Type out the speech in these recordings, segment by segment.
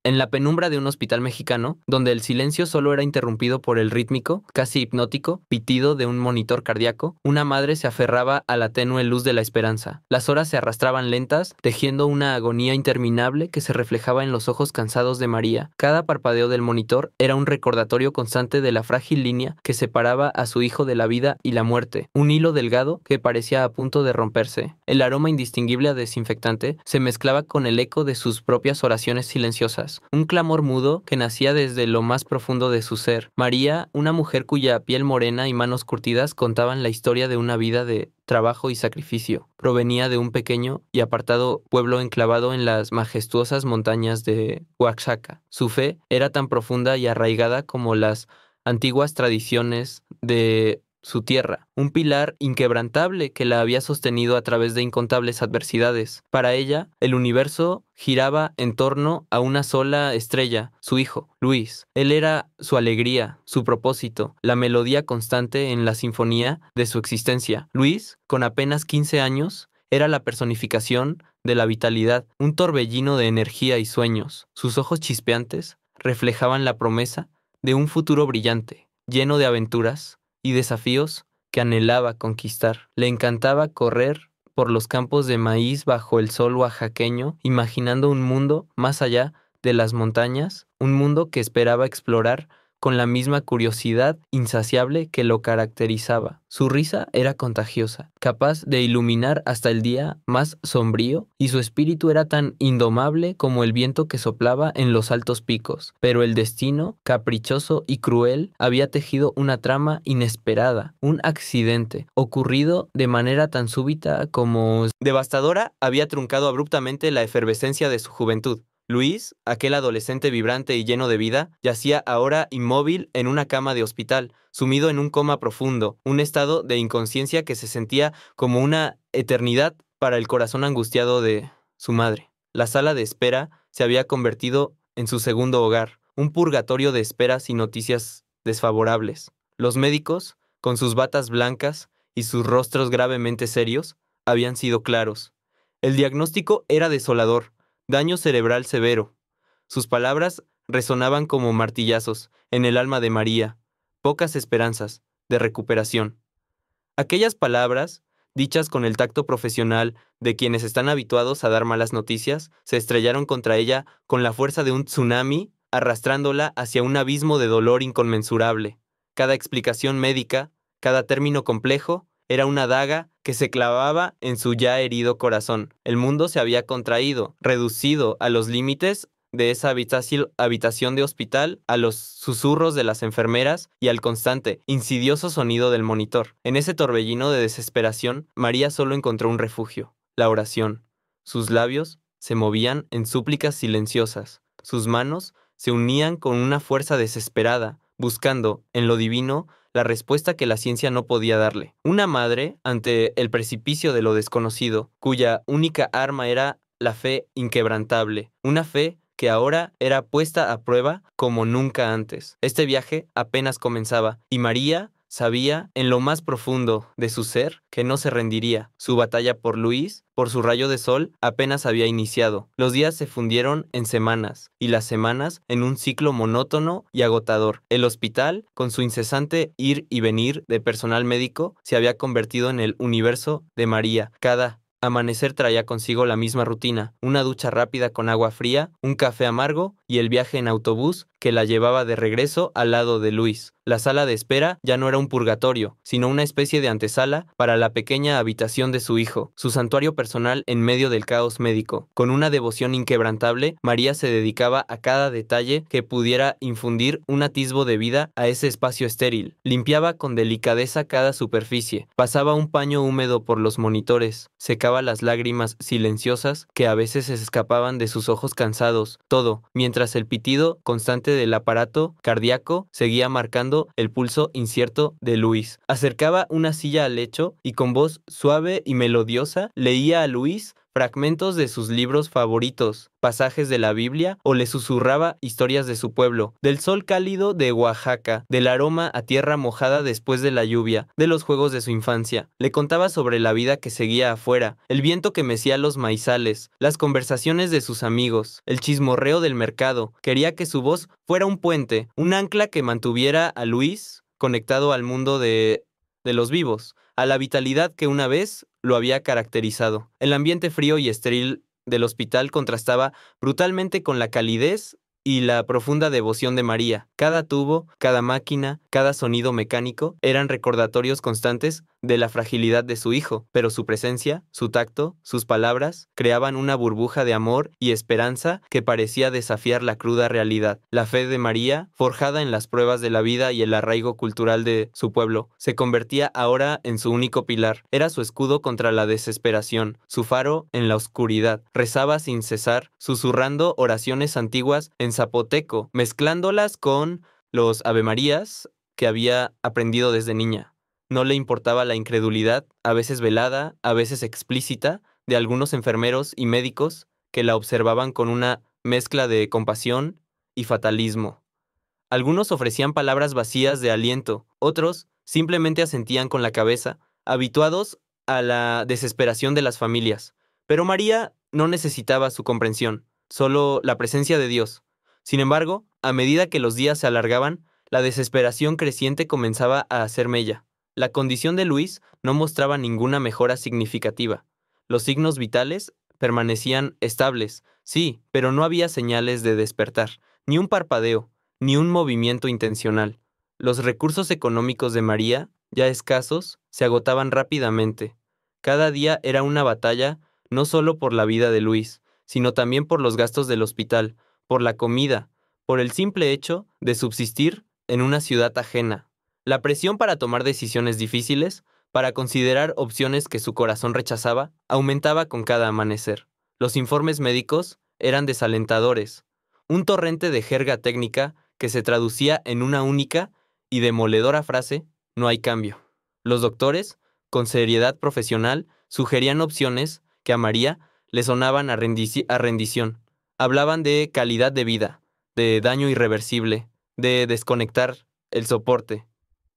En la penumbra de un hospital mexicano, donde el silencio solo era interrumpido por el rítmico, casi hipnótico, pitido de un monitor cardíaco, una madre se aferraba a la tenue luz de la esperanza. Las horas se arrastraban lentas, tejiendo una agonía interminable que se reflejaba en los ojos cansados de María. Cada parpadeo del monitor era un recordatorio constante de la frágil línea que separaba a su hijo de la vida y la muerte, un hilo delgado que parecía a punto de romperse. El aroma indistinguible a desinfectante se mezclaba con el eco de sus propias oraciones silenciosas, un clamor mudo que nacía desde lo más profundo de su ser. María, una mujer cuya piel morena y manos curtidas contaban la historia de una vida de trabajo y sacrificio, provenía de un pequeño y apartado pueblo enclavado en las majestuosas montañas de Oaxaca. Su fe era tan profunda y arraigada como las antiguas tradiciones de su tierra, un pilar inquebrantable que la había sostenido a través de incontables adversidades. Para ella, el universo giraba en torno a una sola estrella, su hijo, Luis. Él era su alegría, su propósito, la melodía constante en la sinfonía de su existencia. Luis, con apenas 15 años, era la personificación de la vitalidad, un torbellino de energía y sueños. Sus ojos chispeantes reflejaban la promesa de un futuro brillante, lleno de aventuras y desafíos que anhelaba conquistar. Le encantaba correr por los campos de maíz bajo el sol oaxaqueño, imaginando un mundo más allá de las montañas, un mundo que esperaba explorar con la misma curiosidad insaciable que lo caracterizaba. Su risa era contagiosa, capaz de iluminar hasta el día más sombrío, y su espíritu era tan indomable como el viento que soplaba en los altos picos. Pero el destino, caprichoso y cruel, había tejido una trama inesperada, un accidente, ocurrido de manera tan súbita como devastadora, había truncado abruptamente la efervescencia de su juventud. Luis, aquel adolescente vibrante y lleno de vida, yacía ahora inmóvil en una cama de hospital, sumido en un coma profundo, un estado de inconsciencia que se sentía como una eternidad para el corazón angustiado de su madre. La sala de espera se había convertido en su segundo hogar, un purgatorio de esperas y noticias desfavorables. Los médicos, con sus batas blancas y sus rostros gravemente serios, habían sido claros. El diagnóstico era desolador. Daño cerebral severo. Sus palabras resonaban como martillazos en el alma de María. Pocas esperanzas de recuperación. Aquellas palabras, dichas con el tacto profesional de quienes están habituados a dar malas noticias, se estrellaron contra ella con la fuerza de un tsunami, arrastrándola hacia un abismo de dolor inconmensurable. Cada explicación médica, cada término complejo, era una daga que se clavaba en su ya herido corazón. El mundo se había contraído, reducido a los límites de esa habitación de hospital, a los susurros de las enfermeras y al constante, insidioso sonido del monitor. En ese torbellino de desesperación, María solo encontró un refugio: la oración. Sus labios se movían en súplicas silenciosas. Sus manos se unían con una fuerza desesperada, buscando, en lo divino, la respuesta que la ciencia no podía darle. Una madre, ante el precipicio de lo desconocido, cuya única arma era la fe inquebrantable, una fe que ahora era puesta a prueba como nunca antes. Este viaje apenas comenzaba, y María sabía en lo más profundo de su ser que no se rendiría. Su batalla por Luis, por su rayo de sol, apenas había iniciado. Los días se fundieron en semanas, y las semanas en un ciclo monótono y agotador. El hospital, con su incesante ir y venir de personal médico, se había convertido en el universo de María. Cada amanecer traía consigo la misma rutina: una ducha rápida con agua fría, un café amargo y el viaje en autobús que la llevaba de regreso al lado de Luis. La sala de espera ya no era un purgatorio, sino una especie de antesala para la pequeña habitación de su hijo, su santuario personal en medio del caos médico. Con una devoción inquebrantable, María se dedicaba a cada detalle que pudiera infundir un atisbo de vida a ese espacio estéril. Limpiaba con delicadeza cada superficie, pasaba un paño húmedo por los monitores, secaba las lágrimas silenciosas que a veces se escapaban de sus ojos cansados, todo, mientras el pitido constante del aparato cardíaco seguía marcando el pulso incierto de Luis. Acercaba una silla al lecho y con voz suave y melodiosa leía a Luis fragmentos de sus libros favoritos, pasajes de la Biblia, o le susurraba historias de su pueblo, del sol cálido de Oaxaca, del aroma a tierra mojada después de la lluvia, de los juegos de su infancia. Le contaba sobre la vida que seguía afuera, el viento que mecía los maizales, las conversaciones de sus amigos, el chismorreo del mercado. Quería que su voz fuera un puente, un ancla que mantuviera a Luis conectado al mundo de los vivos, a la vitalidad que una vez lo había caracterizado. El ambiente frío y estéril del hospital contrastaba brutalmente con la calidez y la profunda devoción de María. Cada tubo, cada máquina, cada sonido mecánico eran recordatorios constantes de la fragilidad de su hijo, pero su presencia, su tacto, sus palabras creaban una burbuja de amor y esperanza que parecía desafiar la cruda realidad. La fe de María, forjada en las pruebas de la vida y el arraigo cultural de su pueblo, se convertía ahora en su único pilar. Era su escudo contra la desesperación, su faro en la oscuridad. Rezaba sin cesar, susurrando oraciones antiguas en zapoteco, mezclándolas con los avemarías que había aprendido desde niña. No le importaba la incredulidad, a veces velada, a veces explícita, de algunos enfermeros y médicos que la observaban con una mezcla de compasión y fatalismo. Algunos ofrecían palabras vacías de aliento, otros simplemente asentían con la cabeza, habituados a la desesperación de las familias. Pero María no necesitaba su comprensión, solo la presencia de Dios. Sin embargo, a medida que los días se alargaban, la desesperación creciente comenzaba a hacer mella. La condición de Luis no mostraba ninguna mejora significativa. Los signos vitales permanecían estables, sí, pero no había señales de despertar, ni un parpadeo, ni un movimiento intencional. Los recursos económicos de María, ya escasos, se agotaban rápidamente. Cada día era una batalla, no solo por la vida de Luis, sino también por los gastos del hospital, por la comida, por el simple hecho de subsistir en una ciudad ajena. La presión para tomar decisiones difíciles, para considerar opciones que su corazón rechazaba, aumentaba con cada amanecer. Los informes médicos eran desalentadores, un torrente de jerga técnica que se traducía en una única y demoledora frase: no hay cambio. Los doctores, con seriedad profesional, sugerían opciones que a María le sonaban a rendición. Hablaban de calidad de vida, de daño irreversible, de desconectar el soporte.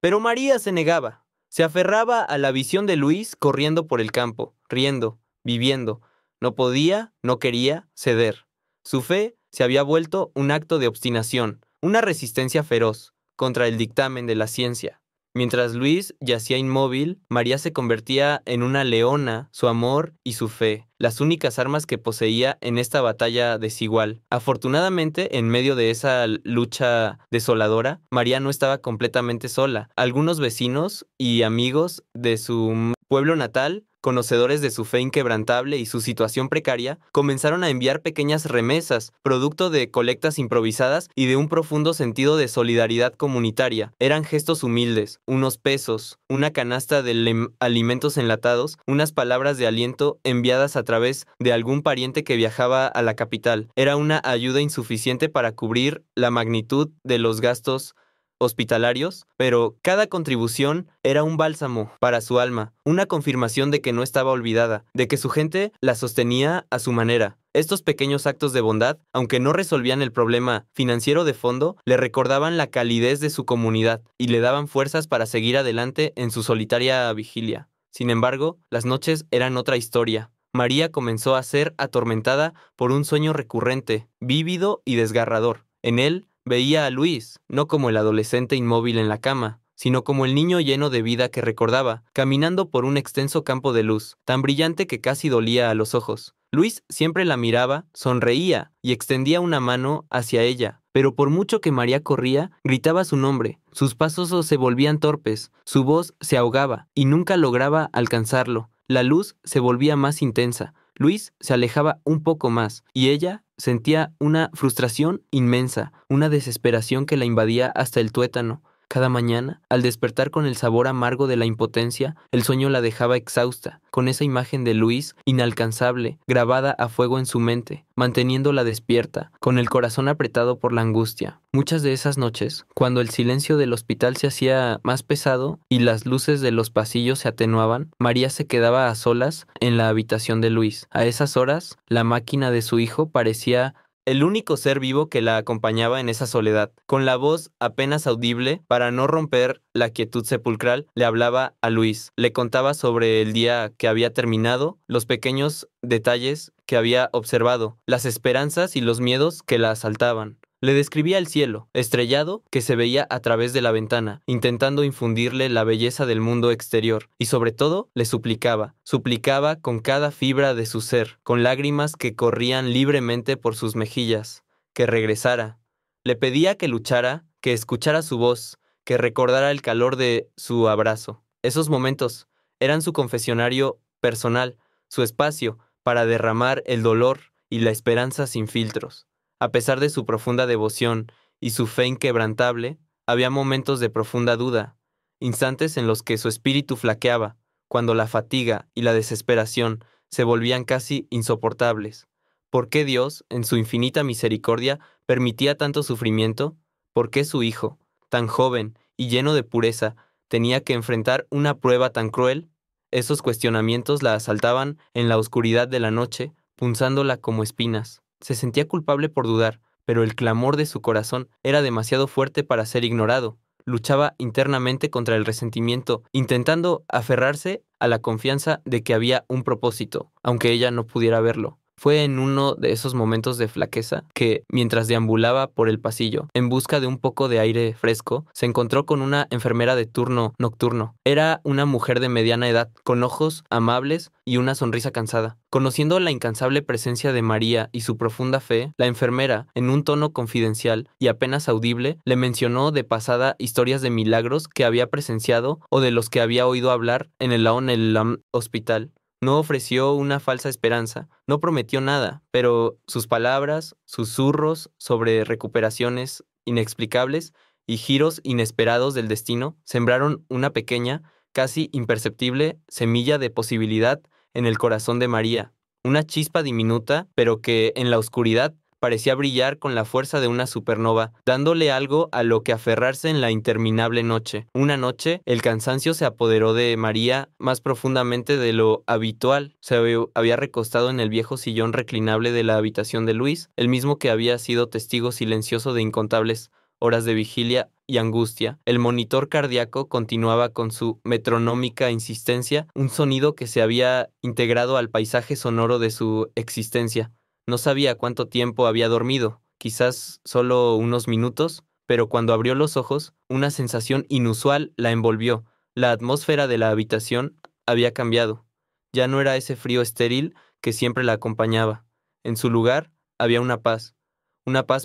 Pero María se negaba, se aferraba a la visión de Luis corriendo por el campo, riendo, viviendo. No podía, no quería ceder. Su fe se había vuelto un acto de obstinación, una resistencia feroz contra el dictamen de la ciencia. Mientras Luis yacía inmóvil, María se convertía en una leona, su amor y su fe, las únicas armas que poseía en esta batalla desigual. Afortunadamente, en medio de esa lucha desoladora, María no estaba completamente sola. Algunos vecinos y amigos de su pueblo natal, conocedores de su fe inquebrantable y su situación precaria, comenzaron a enviar pequeñas remesas, producto de colectas improvisadas y de un profundo sentido de solidaridad comunitaria. Eran gestos humildes, unos pesos, una canasta de alimentos enlatados, unas palabras de aliento enviadas a través de algún pariente que viajaba a la capital. Era una ayuda insuficiente para cubrir la magnitud de los gastos hospitalarios, pero cada contribución era un bálsamo para su alma, una confirmación de que no estaba olvidada, de que su gente la sostenía a su manera. Estos pequeños actos de bondad, aunque no resolvían el problema financiero de fondo, le recordaban la calidez de su comunidad y le daban fuerzas para seguir adelante en su solitaria vigilia. Sin embargo, las noches eran otra historia. María comenzó a ser atormentada por un sueño recurrente, vívido y desgarrador. En él veía a Luis, no como el adolescente inmóvil en la cama, sino como el niño lleno de vida que recordaba, caminando por un extenso campo de luz, tan brillante que casi dolía a los ojos. Luis siempre la miraba, sonreía y extendía una mano hacia ella, pero por mucho que María corría, gritaba su nombre. Sus pasos se volvían torpes, su voz se ahogaba y nunca lograba alcanzarlo. La luz se volvía más intensa. Luis se alejaba un poco más y ella sentía una frustración inmensa, una desesperación que la invadía hasta el tuétano. Cada mañana, al despertar con el sabor amargo de la impotencia, el sueño la dejaba exhausta, con esa imagen de Luis, inalcanzable, grabada a fuego en su mente, manteniéndola despierta, con el corazón apretado por la angustia. Muchas de esas noches, cuando el silencio del hospital se hacía más pesado y las luces de los pasillos se atenuaban, María se quedaba a solas en la habitación de Luis. A esas horas, la máquina de su hijo parecía el único ser vivo que la acompañaba en esa soledad. Con la voz apenas audible, para no romper la quietud sepulcral, le hablaba a Luis. Le contaba sobre el día que había terminado, los pequeños detalles que había observado, las esperanzas y los miedos que la asaltaban. Le describía el cielo, estrellado, que se veía a través de la ventana, intentando infundirle la belleza del mundo exterior, y sobre todo le suplicaba con cada fibra de su ser, con lágrimas que corrían libremente por sus mejillas, que regresara. Le pedía que luchara, que escuchara su voz, que recordara el calor de su abrazo. Esos momentos eran su confesionario personal, su espacio para derramar el dolor y la esperanza sin filtros. A pesar de su profunda devoción y su fe inquebrantable, había momentos de profunda duda, instantes en los que su espíritu flaqueaba, cuando la fatiga y la desesperación se volvían casi insoportables. ¿Por qué Dios, en su infinita misericordia, permitía tanto sufrimiento? ¿Por qué su hijo, tan joven y lleno de pureza, tenía que enfrentar una prueba tan cruel? Esos cuestionamientos la asaltaban en la oscuridad de la noche, punzándola como espinas. Se sentía culpable por dudar, pero el clamor de su corazón era demasiado fuerte para ser ignorado. Luchaba internamente contra el resentimiento, intentando aferrarse a la confianza de que había un propósito, aunque ella no pudiera verlo. Fue en uno de esos momentos de flaqueza que, mientras deambulaba por el pasillo, en busca de un poco de aire fresco, se encontró con una enfermera de turno nocturno. Era una mujer de mediana edad, con ojos amables y una sonrisa cansada. Conociendo la incansable presencia de María y su profunda fe, la enfermera, en un tono confidencial y apenas audible, le mencionó de pasada historias de milagros que había presenciado o de los que había oído hablar en el hospital. No ofreció una falsa esperanza, no prometió nada, pero sus palabras, susurros sobre recuperaciones inexplicables y giros inesperados del destino sembraron una pequeña, casi imperceptible semilla de posibilidad en el corazón de María, una chispa diminuta, pero que en la oscuridad parecía brillar con la fuerza de una supernova, dándole algo a lo que aferrarse en la interminable noche. Una noche, el cansancio se apoderó de María más profundamente de lo habitual. Había recostado en el viejo sillón reclinable de la habitación de Luis, el mismo que había sido testigo silencioso de incontables horas de vigilia y angustia. El monitor cardíaco continuaba con su metronómica insistencia, un sonido que se había integrado al paisaje sonoro de su existencia. No sabía cuánto tiempo había dormido, quizás solo unos minutos, pero cuando abrió los ojos, una sensación inusual la envolvió. La atmósfera de la habitación había cambiado. Ya no era ese frío estéril que siempre la acompañaba. En su lugar había una paz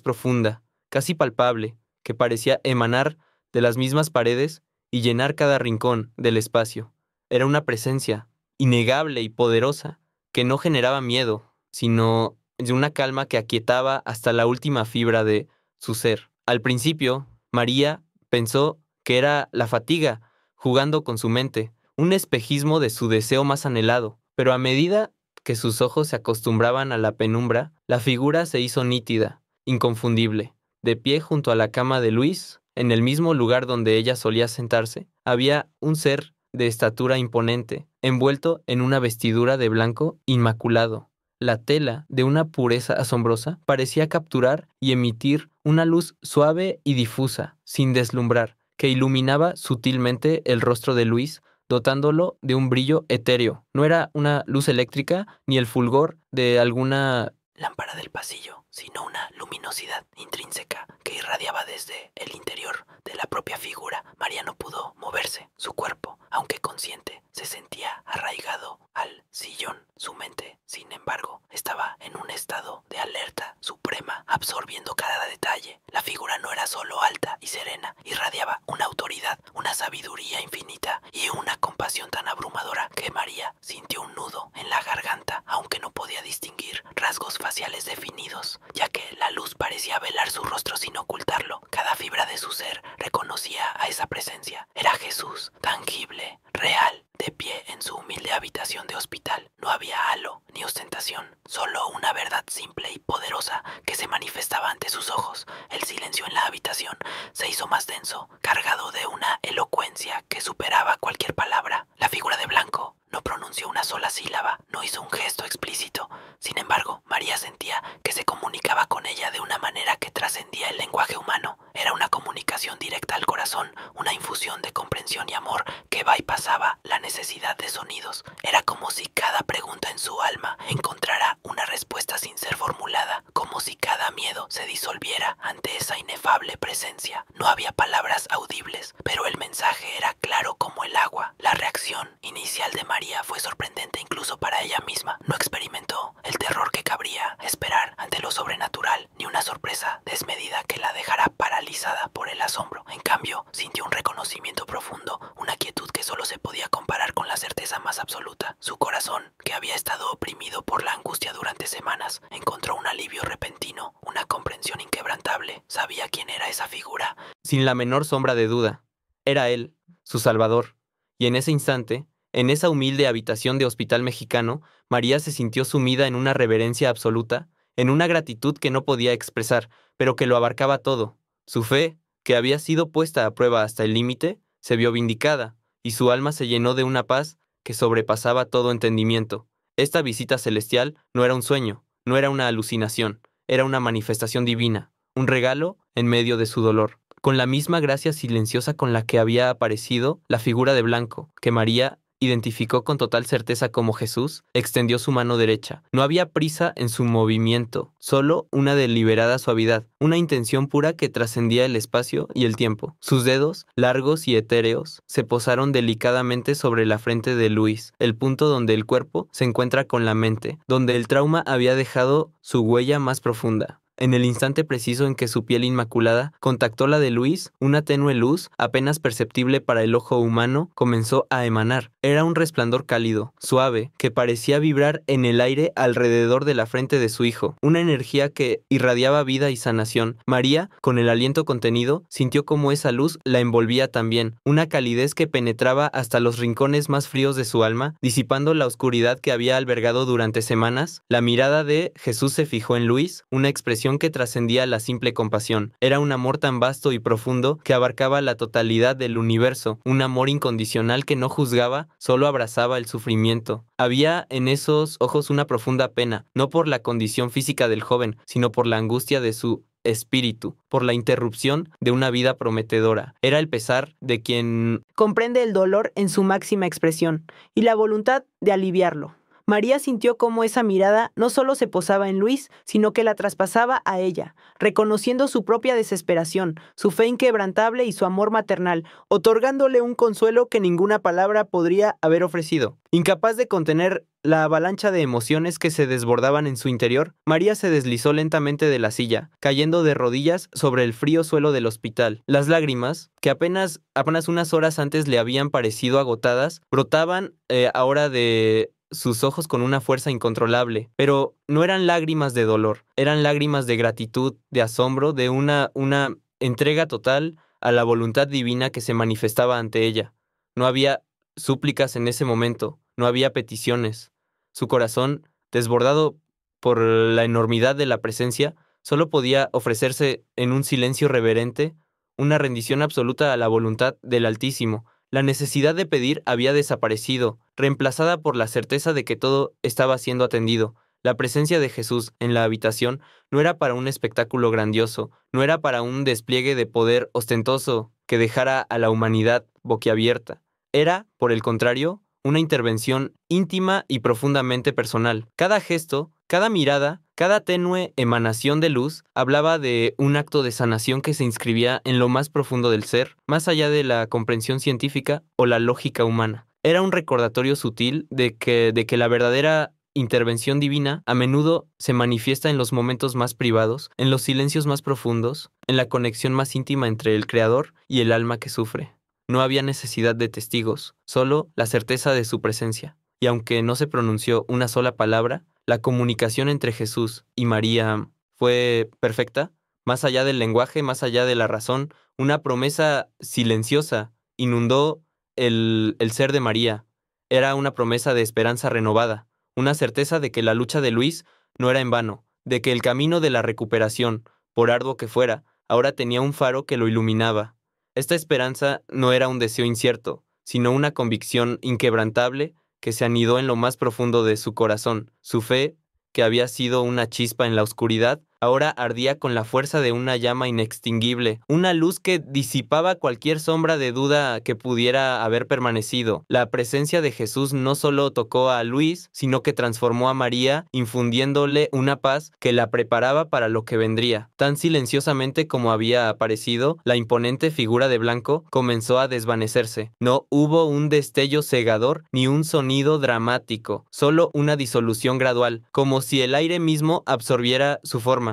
profunda, casi palpable, que parecía emanar de las mismas paredes y llenar cada rincón del espacio. Era una presencia innegable y poderosa, que no generaba miedo, sino de una calma que aquietaba hasta la última fibra de su ser. Al principio, María pensó que era la fatiga, jugando con su mente, un espejismo de su deseo más anhelado, pero a medida que sus ojos se acostumbraban a la penumbra, la figura se hizo nítida, inconfundible. De pie junto a la cama de Luis, en el mismo lugar donde ella solía sentarse, había un ser de estatura imponente, envuelto en una vestidura de blanco inmaculado. La tela, de una pureza asombrosa, parecía capturar y emitir una luz suave y difusa, sin deslumbrar, que iluminaba sutilmente el rostro de Luis, dotándolo de un brillo etéreo. No era una luz eléctrica ni el fulgor de alguna lámpara del pasillo, sino una luminosidad intrínseca que irradiaba desde el interior de la propia figura. María no pudo moverse. Su cuerpo, aunque consciente, se sentía arraigado al sillón. Su mente, sin embargo, estaba en un estado de alerta suprema, absorbiendo cada detalle. La figura no era solo alta y serena, irradiaba una autoridad, una sabiduría infinita y una compasión tan abrumadora que María sintió un nudo en la garganta, aunque no podía distinguir rasgos faciales definidos, ya que la luz parecía podía velar su rostro sin ocultarlo. Cada fibra de su ser reconocía a esa presencia. Era Jesús, tangible, real, de pie en su humilde habitación de hospital. No había halo ni ostentación, solo una verdad simple y poderosa que se manifestaba ante sus ojos. El silencio en la habitación se hizo más denso, cargado de una elocuencia que superaba cualquier palabra. La figura de blanco no pronunció una sola sílaba, no hizo un gesto explícito. Sin embargo, María sentía que se comunicaba con ella de una manera que trascendía el lenguaje humano. Era una comunicación directa al corazón, una infusión de comprensión y amor que bypassaba la necesidad de sonidos. Era como si cada pregunta en su alma encontrara una respuesta sin ser formulada, como si cada miedo se disolviera ante esa inefable presencia. No había palabras audibles, pero el mensaje era claro como el agua. La reacción inicial de María fue sorprendente incluso para ella misma. No experimentó el terror que cabría esperar ante lo sobrenatural, ni una sorpresa desmedida que la dejara paralizada por el asombro. En cambio, sintió un reconocimiento profundo, una quietud que solo se podía comparar con la certeza más absoluta. Su corazón, que había estado oprimido por la angustia durante semanas, encontró un alivio repentino, una comprensión inquebrantable. Sabía quién era esa figura. Sin la menor sombra de duda, era él, su Salvador. Y en ese instante, en esa humilde habitación de hospital mexicano, María se sintió sumida en una reverencia absoluta, en una gratitud que no podía expresar, pero que lo abarcaba todo. Su fe, que había sido puesta a prueba hasta el límite, se vio vindicada, y su alma se llenó de una paz que sobrepasaba todo entendimiento. Esta visita celestial no era un sueño, no era una alucinación, era una manifestación divina, un regalo en medio de su dolor. Con la misma gracia silenciosa con la que había aparecido la figura de blanco, que María identificó con total certeza como Jesús, extendió su mano derecha. No había prisa en su movimiento, solo una deliberada suavidad, una intención pura que trascendía el espacio y el tiempo. Sus dedos, largos y etéreos, se posaron delicadamente sobre la frente de Luis, el punto donde el cuerpo se encuentra con la mente, donde el trauma había dejado su huella más profunda. En el instante preciso en que su piel inmaculada contactó la de Luis, una tenue luz, apenas perceptible para el ojo humano, comenzó a emanar. Era un resplandor cálido, suave, que parecía vibrar en el aire alrededor de la frente de su hijo, una energía que irradiaba vida y sanación. María, con el aliento contenido, sintió como esa luz la envolvía también, una calidez que penetraba hasta los rincones más fríos de su alma, disipando la oscuridad que había albergado durante semanas. La mirada de Jesús se fijó en Luis, una expresión que trascendía la simple compasión. Era un amor tan vasto y profundo que abarcaba la totalidad del universo, un amor incondicional que no juzgaba, solo abrazaba el sufrimiento. Había en esos ojos una profunda pena, no por la condición física del joven, sino por la angustia de su espíritu, por la interrupción de una vida prometedora. Era el pesar de quien comprende el dolor en su máxima expresión y la voluntad de aliviarlo. María sintió cómo esa mirada no solo se posaba en Luis, sino que la traspasaba a ella, reconociendo su propia desesperación, su fe inquebrantable y su amor maternal, otorgándole un consuelo que ninguna palabra podría haber ofrecido. Incapaz de contener la avalancha de emociones que se desbordaban en su interior, María se deslizó lentamente de la silla, cayendo de rodillas sobre el frío suelo del hospital. Las lágrimas, que apenas unas horas antes le habían parecido agotadas, brotaban ahora de sus ojos con una fuerza incontrolable, pero no eran lágrimas de dolor, eran lágrimas de gratitud, de asombro, de una entrega total a la voluntad divina que se manifestaba ante ella. No había súplicas en ese momento, no había peticiones. Su corazón, desbordado por la enormidad de la presencia, solo podía ofrecerse en un silencio reverente, una rendición absoluta a la voluntad del Altísimo. La necesidad de pedir había desaparecido, reemplazada por la certeza de que todo estaba siendo atendido. La presencia de Jesús en la habitación no era para un espectáculo grandioso, no era para un despliegue de poder ostentoso que dejara a la humanidad boquiabierta. Era, por el contrario, una intervención íntima y profundamente personal. Cada gesto, cada mirada, cada tenue emanación de luz hablaba de un acto de sanación que se inscribía en lo más profundo del ser, más allá de la comprensión científica o la lógica humana. Era un recordatorio sutil de que la verdadera intervención divina a menudo se manifiesta en los momentos más privados, en los silencios más profundos, en la conexión más íntima entre el Creador y el alma que sufre. No había necesidad de testigos, solo la certeza de su presencia. Y aunque no se pronunció una sola palabra, la comunicación entre Jesús y María fue perfecta, Más allá del lenguaje, más allá de la razón, una promesa silenciosa inundó el ser de María. Era una promesa de esperanza renovada, una certeza de que la lucha de Luis no era en vano, de que el camino de la recuperación, por arduo que fuera, ahora tenía un faro que lo iluminaba. Esta esperanza no era un deseo incierto, sino una convicción inquebrantable que se anidó en lo más profundo de su corazón. Su fe, que había sido una chispa en la oscuridad, ahora ardía con la fuerza de una llama inextinguible, una luz que disipaba cualquier sombra de duda que pudiera haber permanecido. La presencia de Jesús no solo tocó a Luis, sino que transformó a María, infundiéndole una paz que la preparaba para lo que vendría. Tan silenciosamente como había aparecido, la imponente figura de blanco comenzó a desvanecerse. No hubo un destello cegador ni un sonido dramático, solo una disolución gradual, como si el aire mismo absorbiera su forma.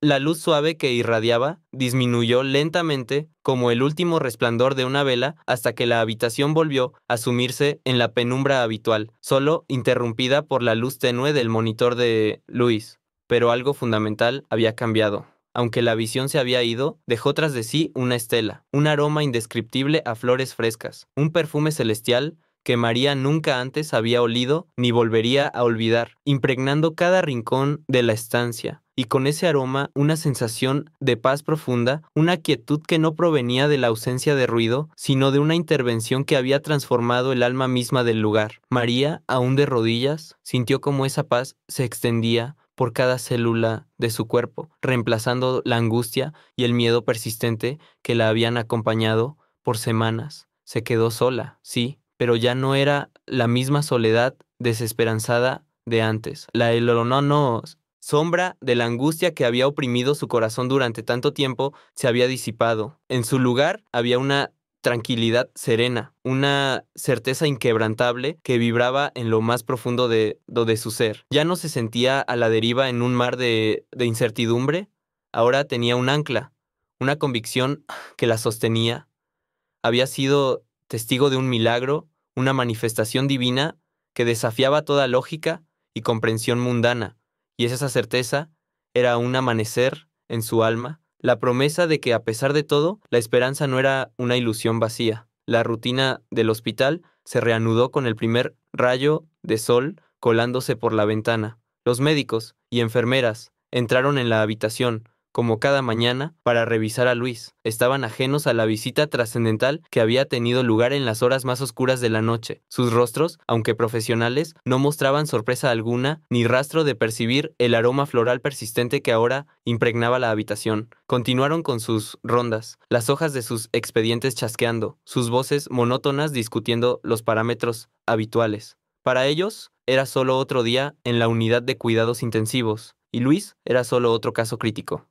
La luz suave que irradiaba disminuyó lentamente como el último resplandor de una vela hasta que la habitación volvió a sumirse en la penumbra habitual, solo interrumpida por la luz tenue del monitor de Luis. Pero algo fundamental había cambiado. Aunque la visión se había ido, dejó tras de sí una estela, un aroma indescriptible a flores frescas, un perfume celestial que María nunca antes había olido ni volvería a olvidar, impregnando cada rincón de la estancia, y con ese aroma una sensación de paz profunda, una quietud que no provenía de la ausencia de ruido, sino de una intervención que había transformado el alma misma del lugar. María, aún de rodillas, sintió como esa paz se extendía por cada célula de su cuerpo, reemplazando la angustia y el miedo persistente que la habían acompañado por semanas. Se quedó sola, sí, pero ya no era la misma soledad desesperanzada de antes. La sombra de la angustia que había oprimido su corazón durante tanto tiempo se había disipado. En su lugar había una tranquilidad serena, una certeza inquebrantable que vibraba en lo más profundo de su ser. Ya no se sentía a la deriva en un mar de incertidumbre, ahora tenía un ancla, una convicción que la sostenía. Había sido testigo de un milagro, una manifestación divina que desafiaba toda lógica y comprensión mundana, y esa certeza era un amanecer en su alma, la promesa de que a pesar de todo, la esperanza no era una ilusión vacía. La rutina del hospital se reanudó con el primer rayo de sol colándose por la ventana. Los médicos y enfermeras entraron en la habitación, como cada mañana, para revisar a Luis. Estaban ajenos a la visita trascendental que había tenido lugar en las horas más oscuras de la noche. Sus rostros, aunque profesionales, no mostraban sorpresa alguna ni rastro de percibir el aroma floral persistente que ahora impregnaba la habitación. Continuaron con sus rondas, las hojas de sus expedientes chasqueando, sus voces monótonas discutiendo los parámetros habituales. Para ellos, era solo otro día en la unidad de cuidados intensivos, y Luis era solo otro caso crítico.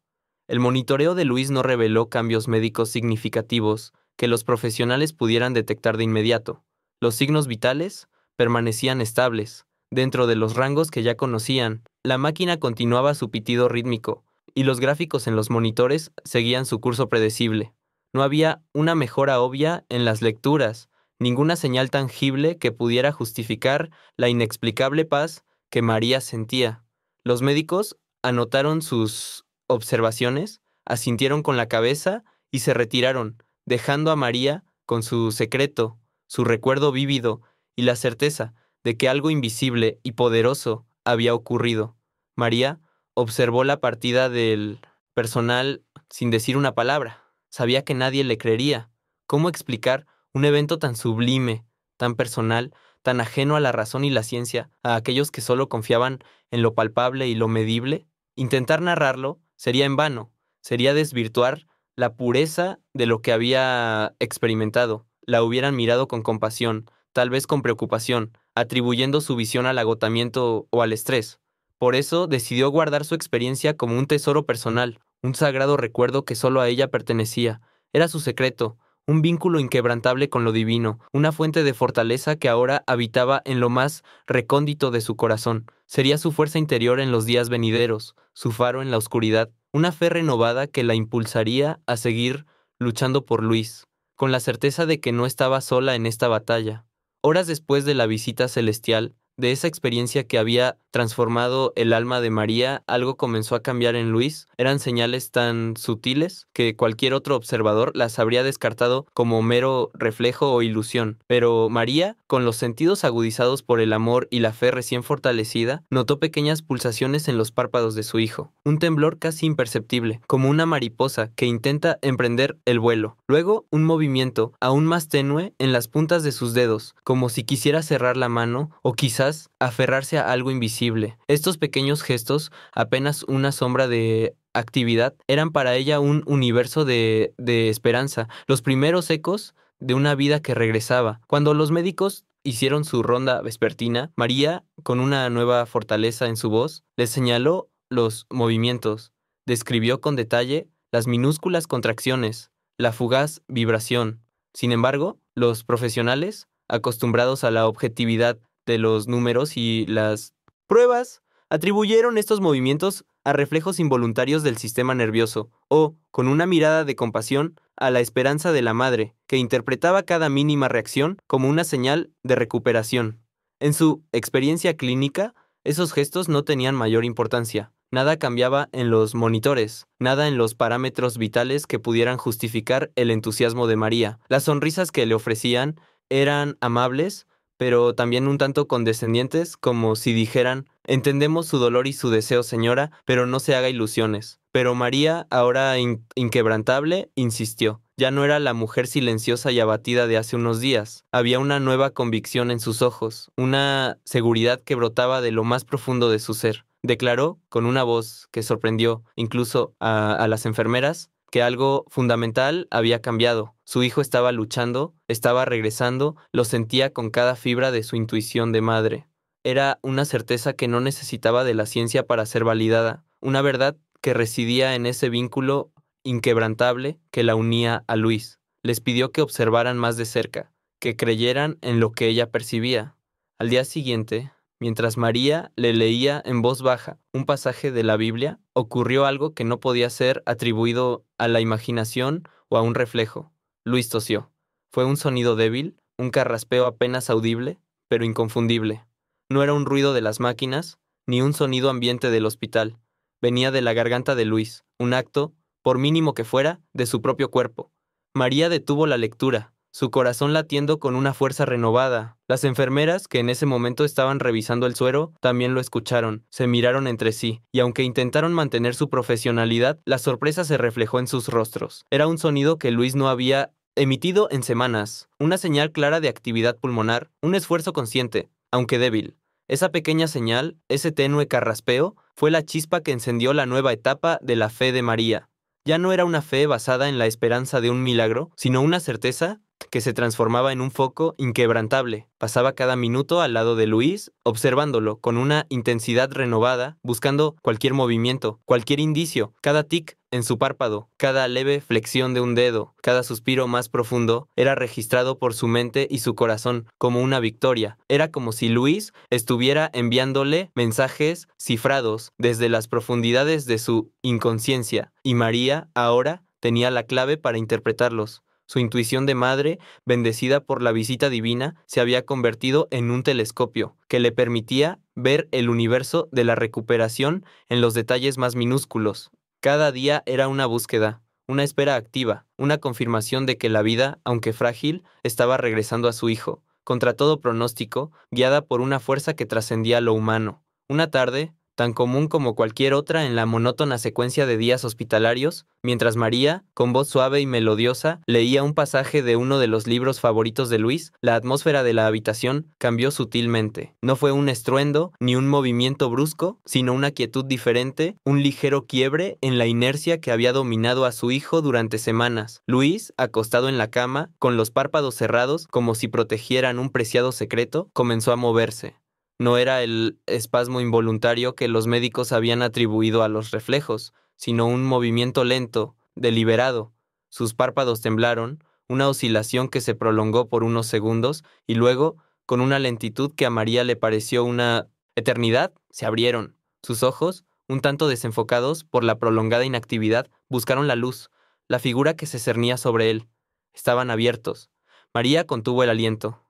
El monitoreo de Luis no reveló cambios médicos significativos que los profesionales pudieran detectar de inmediato. Los signos vitales permanecían estables, dentro de los rangos que ya conocían. La máquina continuaba su pitido rítmico, y los gráficos en los monitores seguían su curso predecible. No había una mejora obvia en las lecturas, ninguna señal tangible que pudiera justificar la inexplicable paz que María sentía. Los médicos anotaron sus observaciones, asintieron con la cabeza y se retiraron, dejando a María con su secreto, su recuerdo vívido y la certeza de que algo invisible y poderoso había ocurrido. María observó la partida del personal sin decir una palabra. Sabía que nadie le creería. ¿Cómo explicar un evento tan sublime, tan personal, tan ajeno a la razón y la ciencia, a aquellos que solo confiaban en lo palpable y lo medible? Intentar narrarlo sería en vano, sería desvirtuar la pureza de lo que había experimentado. La hubieran mirado con compasión, tal vez con preocupación, atribuyendo su visión al agotamiento o al estrés. Por eso decidió guardar su experiencia como un tesoro personal, un sagrado recuerdo que solo a ella pertenecía. Era su secreto, un vínculo inquebrantable con lo divino, una fuente de fortaleza que ahora habitaba en lo más recóndito de su corazón. Sería su fuerza interior en los días venideros, su faro en la oscuridad, una fe renovada que la impulsaría a seguir luchando por Luis, con la certeza de que no estaba sola en esta batalla. Horas después de la visita celestial De esa experiencia que había transformado el alma de María, algo comenzó a cambiar en Luis. Eran señales tan sutiles que cualquier otro observador las habría descartado como mero reflejo o ilusión. Pero María, con los sentidos agudizados por el amor y la fe recién fortalecida, notó pequeñas pulsaciones en los párpados de su hijo. Un temblor casi imperceptible, como una mariposa que intenta emprender el vuelo. Luego, un movimiento aún más tenue en las puntas de sus dedos, como si quisiera cerrar la mano o quizás aferrarse a algo invisible. Estos pequeños gestos, apenas una sombra de actividad, eran para ella un universo de esperanza, los primeros ecos de una vida que regresaba. Cuando los médicos hicieron su ronda vespertina, María, con una nueva fortaleza en su voz, les señaló los movimientos, describió con detalle las minúsculas contracciones, la fugaz vibración. Sin embargo, los profesionales, acostumbrados a la objetividad de los números y las pruebas, atribuyeron estos movimientos a reflejos involuntarios del sistema nervioso o, con una mirada de compasión, a la esperanza de la madre, que interpretaba cada mínima reacción como una señal de recuperación. En su experiencia clínica, esos gestos no tenían mayor importancia. Nada cambiaba en los monitores, nada en los parámetros vitales que pudieran justificar el entusiasmo de María. Las sonrisas que le ofrecían eran amables, pero también un tanto condescendientes, como si dijeran: entendemos su dolor y su deseo, señora, pero no se haga ilusiones. Pero María, ahora inquebrantable, insistió. Ya no era la mujer silenciosa y abatida de hace unos días. Había una nueva convicción en sus ojos, una seguridad que brotaba de lo más profundo de su ser. Declaró, con una voz que sorprendió incluso a las enfermeras, que algo fundamental había cambiado. Su hijo estaba luchando, estaba regresando, lo sentía con cada fibra de su intuición de madre. Era una certeza que no necesitaba de la ciencia para ser validada, una verdad que residía en ese vínculo inquebrantable que la unía a Luis. Les pidió que observaran más de cerca, que creyeran en lo que ella percibía. Al día siguiente, mientras María le leía en voz baja un pasaje de la Biblia, ocurrió algo que no podía ser atribuido a la imaginación o a un reflejo. Luis tosió. Fue un sonido débil, un carraspeo apenas audible, pero inconfundible. No era un ruido de las máquinas, ni un sonido ambiente del hospital. Venía de la garganta de Luis, un acto, por mínimo que fuera, de su propio cuerpo. María detuvo la lectura, su corazón latiendo con una fuerza renovada. Las enfermeras, que en ese momento estaban revisando el suero, también lo escucharon, se miraron entre sí, y aunque intentaron mantener su profesionalidad, la sorpresa se reflejó en sus rostros. Era un sonido que Luis no había emitido en semanas, una señal clara de actividad pulmonar, un esfuerzo consciente, aunque débil. Esa pequeña señal, ese tenue carraspeo, fue la chispa que encendió la nueva etapa de la fe de María. Ya no era una fe basada en la esperanza de un milagro, sino una certeza que se transformaba en un foco inquebrantable. Pasaba cada minuto al lado de Luis, observándolo con una intensidad renovada, buscando cualquier movimiento, cualquier indicio, cada tic en su párpado, cada leve flexión de un dedo, cada suspiro más profundo, era registrado por su mente y su corazón como una victoria. Era como si Luis estuviera enviándole mensajes cifrados desde las profundidades de su inconsciencia, y María, ahora, tenía la clave para interpretarlos. Su intuición de madre, bendecida por la visita divina, se había convertido en un telescopio que le permitía ver el universo de la recuperación en los detalles más minúsculos. Cada día era una búsqueda, una espera activa, una confirmación de que la vida, aunque frágil, estaba regresando a su hijo, contra todo pronóstico, guiada por una fuerza que trascendía lo humano. Una tarde, tan común como cualquier otra en la monótona secuencia de días hospitalarios, mientras María, con voz suave y melodiosa, leía un pasaje de uno de los libros favoritos de Luis, la atmósfera de la habitación cambió sutilmente. No fue un estruendo ni un movimiento brusco, sino una quietud diferente, un ligero quiebre en la inercia que había dominado a su hijo durante semanas. Luis, acostado en la cama, con los párpados cerrados como si protegieran un preciado secreto, comenzó a moverse. No era el espasmo involuntario que los médicos habían atribuido a los reflejos, sino un movimiento lento, deliberado. Sus párpados temblaron, una oscilación que se prolongó por unos segundos, y luego, con una lentitud que a María le pareció una eternidad, se abrieron. Sus ojos, un tanto desenfocados por la prolongada inactividad, buscaron la luz, la figura que se cernía sobre él. Estaban abiertos. María contuvo el aliento.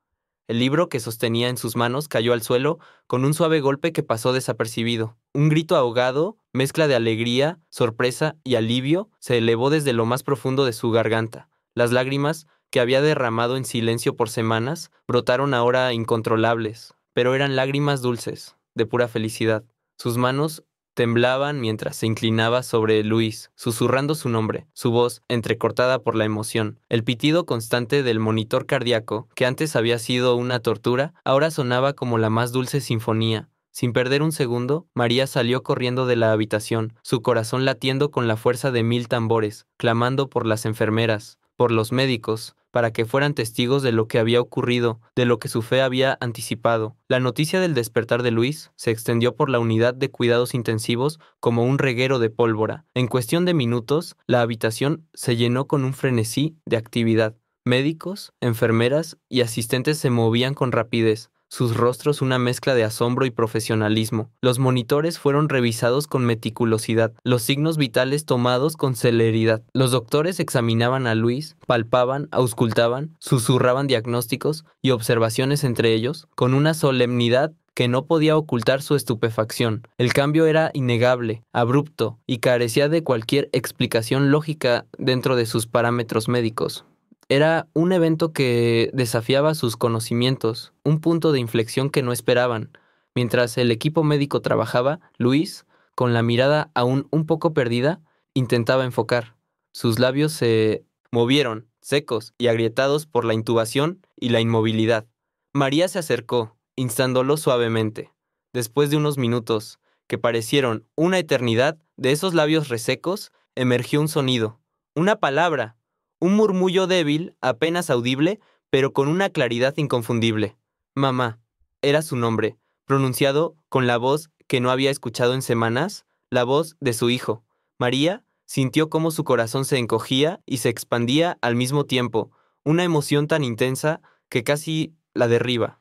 El libro que sostenía en sus manos cayó al suelo con un suave golpe que pasó desapercibido. Un grito ahogado, mezcla de alegría, sorpresa y alivio, se elevó desde lo más profundo de su garganta. Las lágrimas, que había derramado en silencio por semanas, brotaron ahora incontrolables, pero eran lágrimas dulces, de pura felicidad. Sus manos temblaban mientras se inclinaba sobre Luis, susurrando su nombre, su voz entrecortada por la emoción. El pitido constante del monitor cardíaco, que antes había sido una tortura, ahora sonaba como la más dulce sinfonía. Sin perder un segundo, María salió corriendo de la habitación, su corazón latiendo con la fuerza de 1000 tambores, clamando por las enfermeras, por los médicos, para que fueran testigos de lo que había ocurrido, de lo que su fe había anticipado. La noticia del despertar de Luis se extendió por la unidad de cuidados intensivos como un reguero de pólvora. En cuestión de minutos, la habitación se llenó con un frenesí de actividad. Médicos, enfermeras y asistentes se movían con rapidez, sus rostros una mezcla de asombro y profesionalismo. Los monitores fueron revisados con meticulosidad, los signos vitales tomados con celeridad. Los doctores examinaban a Luis, palpaban, auscultaban, susurraban diagnósticos y observaciones entre ellos, con una solemnidad que no podía ocultar su estupefacción. El cambio era innegable, abrupto, y carecía de cualquier explicación lógica dentro de sus parámetros médicos. Era un evento que desafiaba sus conocimientos, un punto de inflexión que no esperaban. Mientras el equipo médico trabajaba, Luis, con la mirada aún un poco perdida, intentaba enfocar. Sus labios se movieron, secos y agrietados por la intubación y la inmovilidad. María se acercó, instándolo suavemente. Después de unos minutos, que parecieron una eternidad, de esos labios resecos emergió un sonido, una palabra. Un murmullo débil, apenas audible, pero con una claridad inconfundible. Mamá, era su nombre, pronunciado con la voz que no había escuchado en semanas, la voz de su hijo. María sintió cómo su corazón se encogía y se expandía al mismo tiempo, una emoción tan intensa que casi la derriba.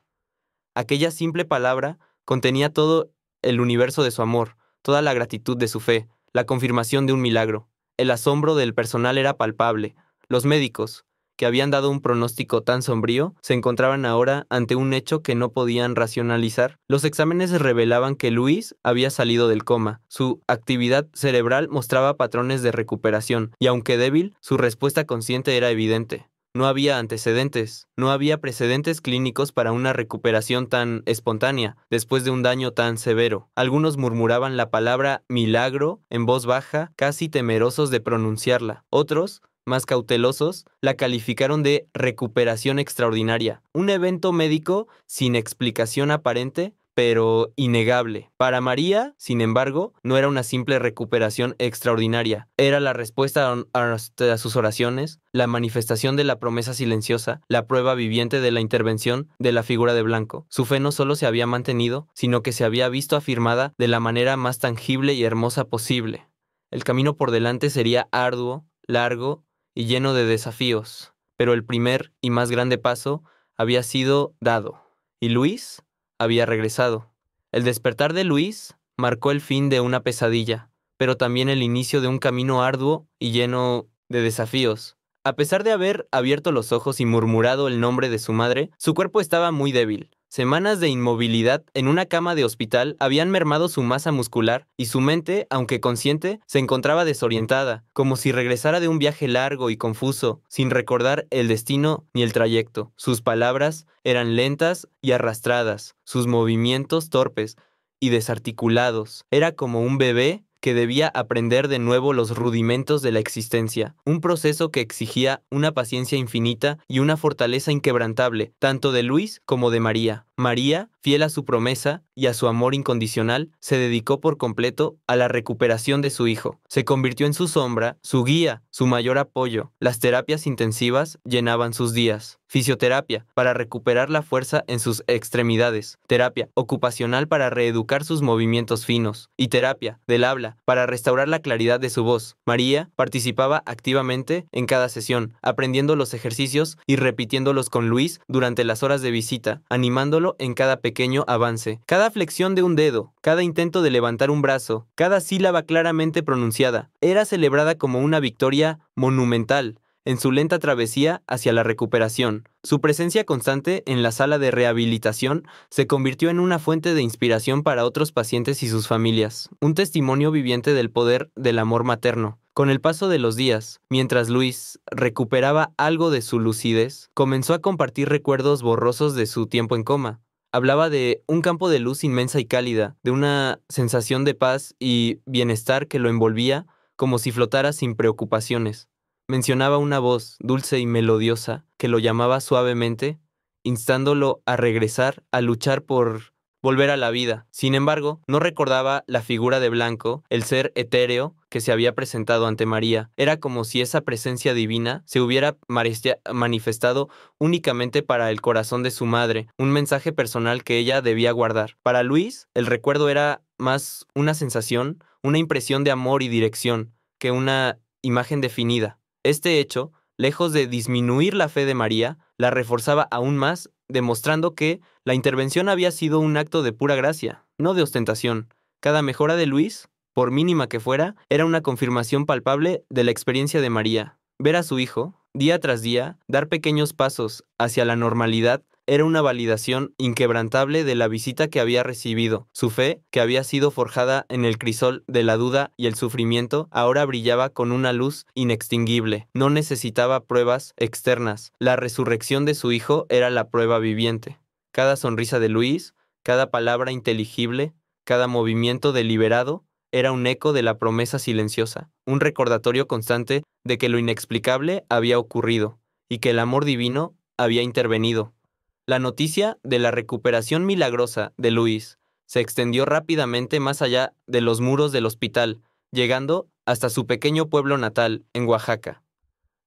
Aquella simple palabra contenía todo el universo de su amor, toda la gratitud de su fe, la confirmación de un milagro. El asombro del personal era palpable. Los médicos, que habían dado un pronóstico tan sombrío, se encontraban ahora ante un hecho que no podían racionalizar. Los exámenes revelaban que Luis había salido del coma. Su actividad cerebral mostraba patrones de recuperación, y aunque débil, su respuesta consciente era evidente. No había antecedentes, no había precedentes clínicos para una recuperación tan espontánea, después de un daño tan severo. Algunos murmuraban la palabra milagro en voz baja, casi temerosos de pronunciarla. Otros, más cautelosos, la calificaron de recuperación extraordinaria, un evento médico sin explicación aparente, pero innegable. Para María, sin embargo, no era una simple recuperación extraordinaria, era la respuesta a sus oraciones, la manifestación de la promesa silenciosa, la prueba viviente de la intervención de la figura de blanco. Su fe no solo se había mantenido, sino que se había visto afirmada de la manera más tangible y hermosa posible. El camino por delante sería arduo, largo y lleno de desafíos, pero el primer y más grande paso había sido dado, y Luis había regresado. El despertar de Luis marcó el fin de una pesadilla, pero también el inicio de un camino arduo y lleno de desafíos. A pesar de haber abierto los ojos y murmurado el nombre de su madre, su cuerpo estaba muy débil. Semanas de inmovilidad en una cama de hospital habían mermado su masa muscular y su mente, aunque consciente, se encontraba desorientada, como si regresara de un viaje largo y confuso, sin recordar el destino ni el trayecto. Sus palabras eran lentas y arrastradas, sus movimientos torpes y desarticulados. Era como un bebé que debía aprender de nuevo los rudimentos de la existencia, un proceso que exigía una paciencia infinita y una fortaleza inquebrantable, tanto de Luis como de María. María, fiel a su promesa y a su amor incondicional, se dedicó por completo a la recuperación de su hijo. Se convirtió en su sombra, su guía, su mayor apoyo. Las terapias intensivas llenaban sus días. Fisioterapia, para recuperar la fuerza en sus extremidades. Terapia ocupacional para reeducar sus movimientos finos. Y terapia del habla, para restaurar la claridad de su voz. María participaba activamente en cada sesión, aprendiendo los ejercicios y repitiéndolos con Luis durante las horas de visita, animándolo en cada pequeño avance. Cada flexión de un dedo, cada intento de levantar un brazo, cada sílaba claramente pronunciada, era celebrada como una victoria monumental. en su lenta travesía hacia la recuperación. Su presencia constante en la sala de rehabilitación se convirtió en una fuente de inspiración para otros pacientes y sus familias, un testimonio viviente del poder del amor materno. Con el paso de los días, mientras Luis recuperaba algo de su lucidez, comenzó a compartir recuerdos borrosos de su tiempo en coma. Hablaba de un campo de luz inmensa y cálida, de una sensación de paz y bienestar que lo envolvía como si flotara sin preocupaciones. Mencionaba una voz dulce y melodiosa que lo llamaba suavemente, instándolo a regresar, a luchar por volver a la vida. Sin embargo, no recordaba la figura de blanco, el ser etéreo que se había presentado ante María. Era como si esa presencia divina se hubiera manifestado únicamente para el corazón de su madre, un mensaje personal que ella debía guardar. Para Luis, el recuerdo era más una sensación, una impresión de amor y dirección, que una imagen definida. Este hecho, lejos de disminuir la fe de María, la reforzaba aún más, demostrando que la intervención había sido un acto de pura gracia, no de ostentación. Cada mejora de Luis, por mínima que fuera, era una confirmación palpable de la experiencia de María. Ver a su hijo, día tras día, dar pequeños pasos hacia la normalidad, era una validación inquebrantable de la visita que había recibido. Su fe, que había sido forjada en el crisol de la duda y el sufrimiento, ahora brillaba con una luz inextinguible. No necesitaba pruebas externas. La resurrección de su hijo era la prueba viviente. Cada sonrisa de Luis, cada palabra inteligible, cada movimiento deliberado, era un eco de la promesa silenciosa, un recordatorio constante de que lo inexplicable había ocurrido y que el amor divino había intervenido. La noticia de la recuperación milagrosa de Luis se extendió rápidamente más allá de los muros del hospital, llegando hasta su pequeño pueblo natal, en Oaxaca.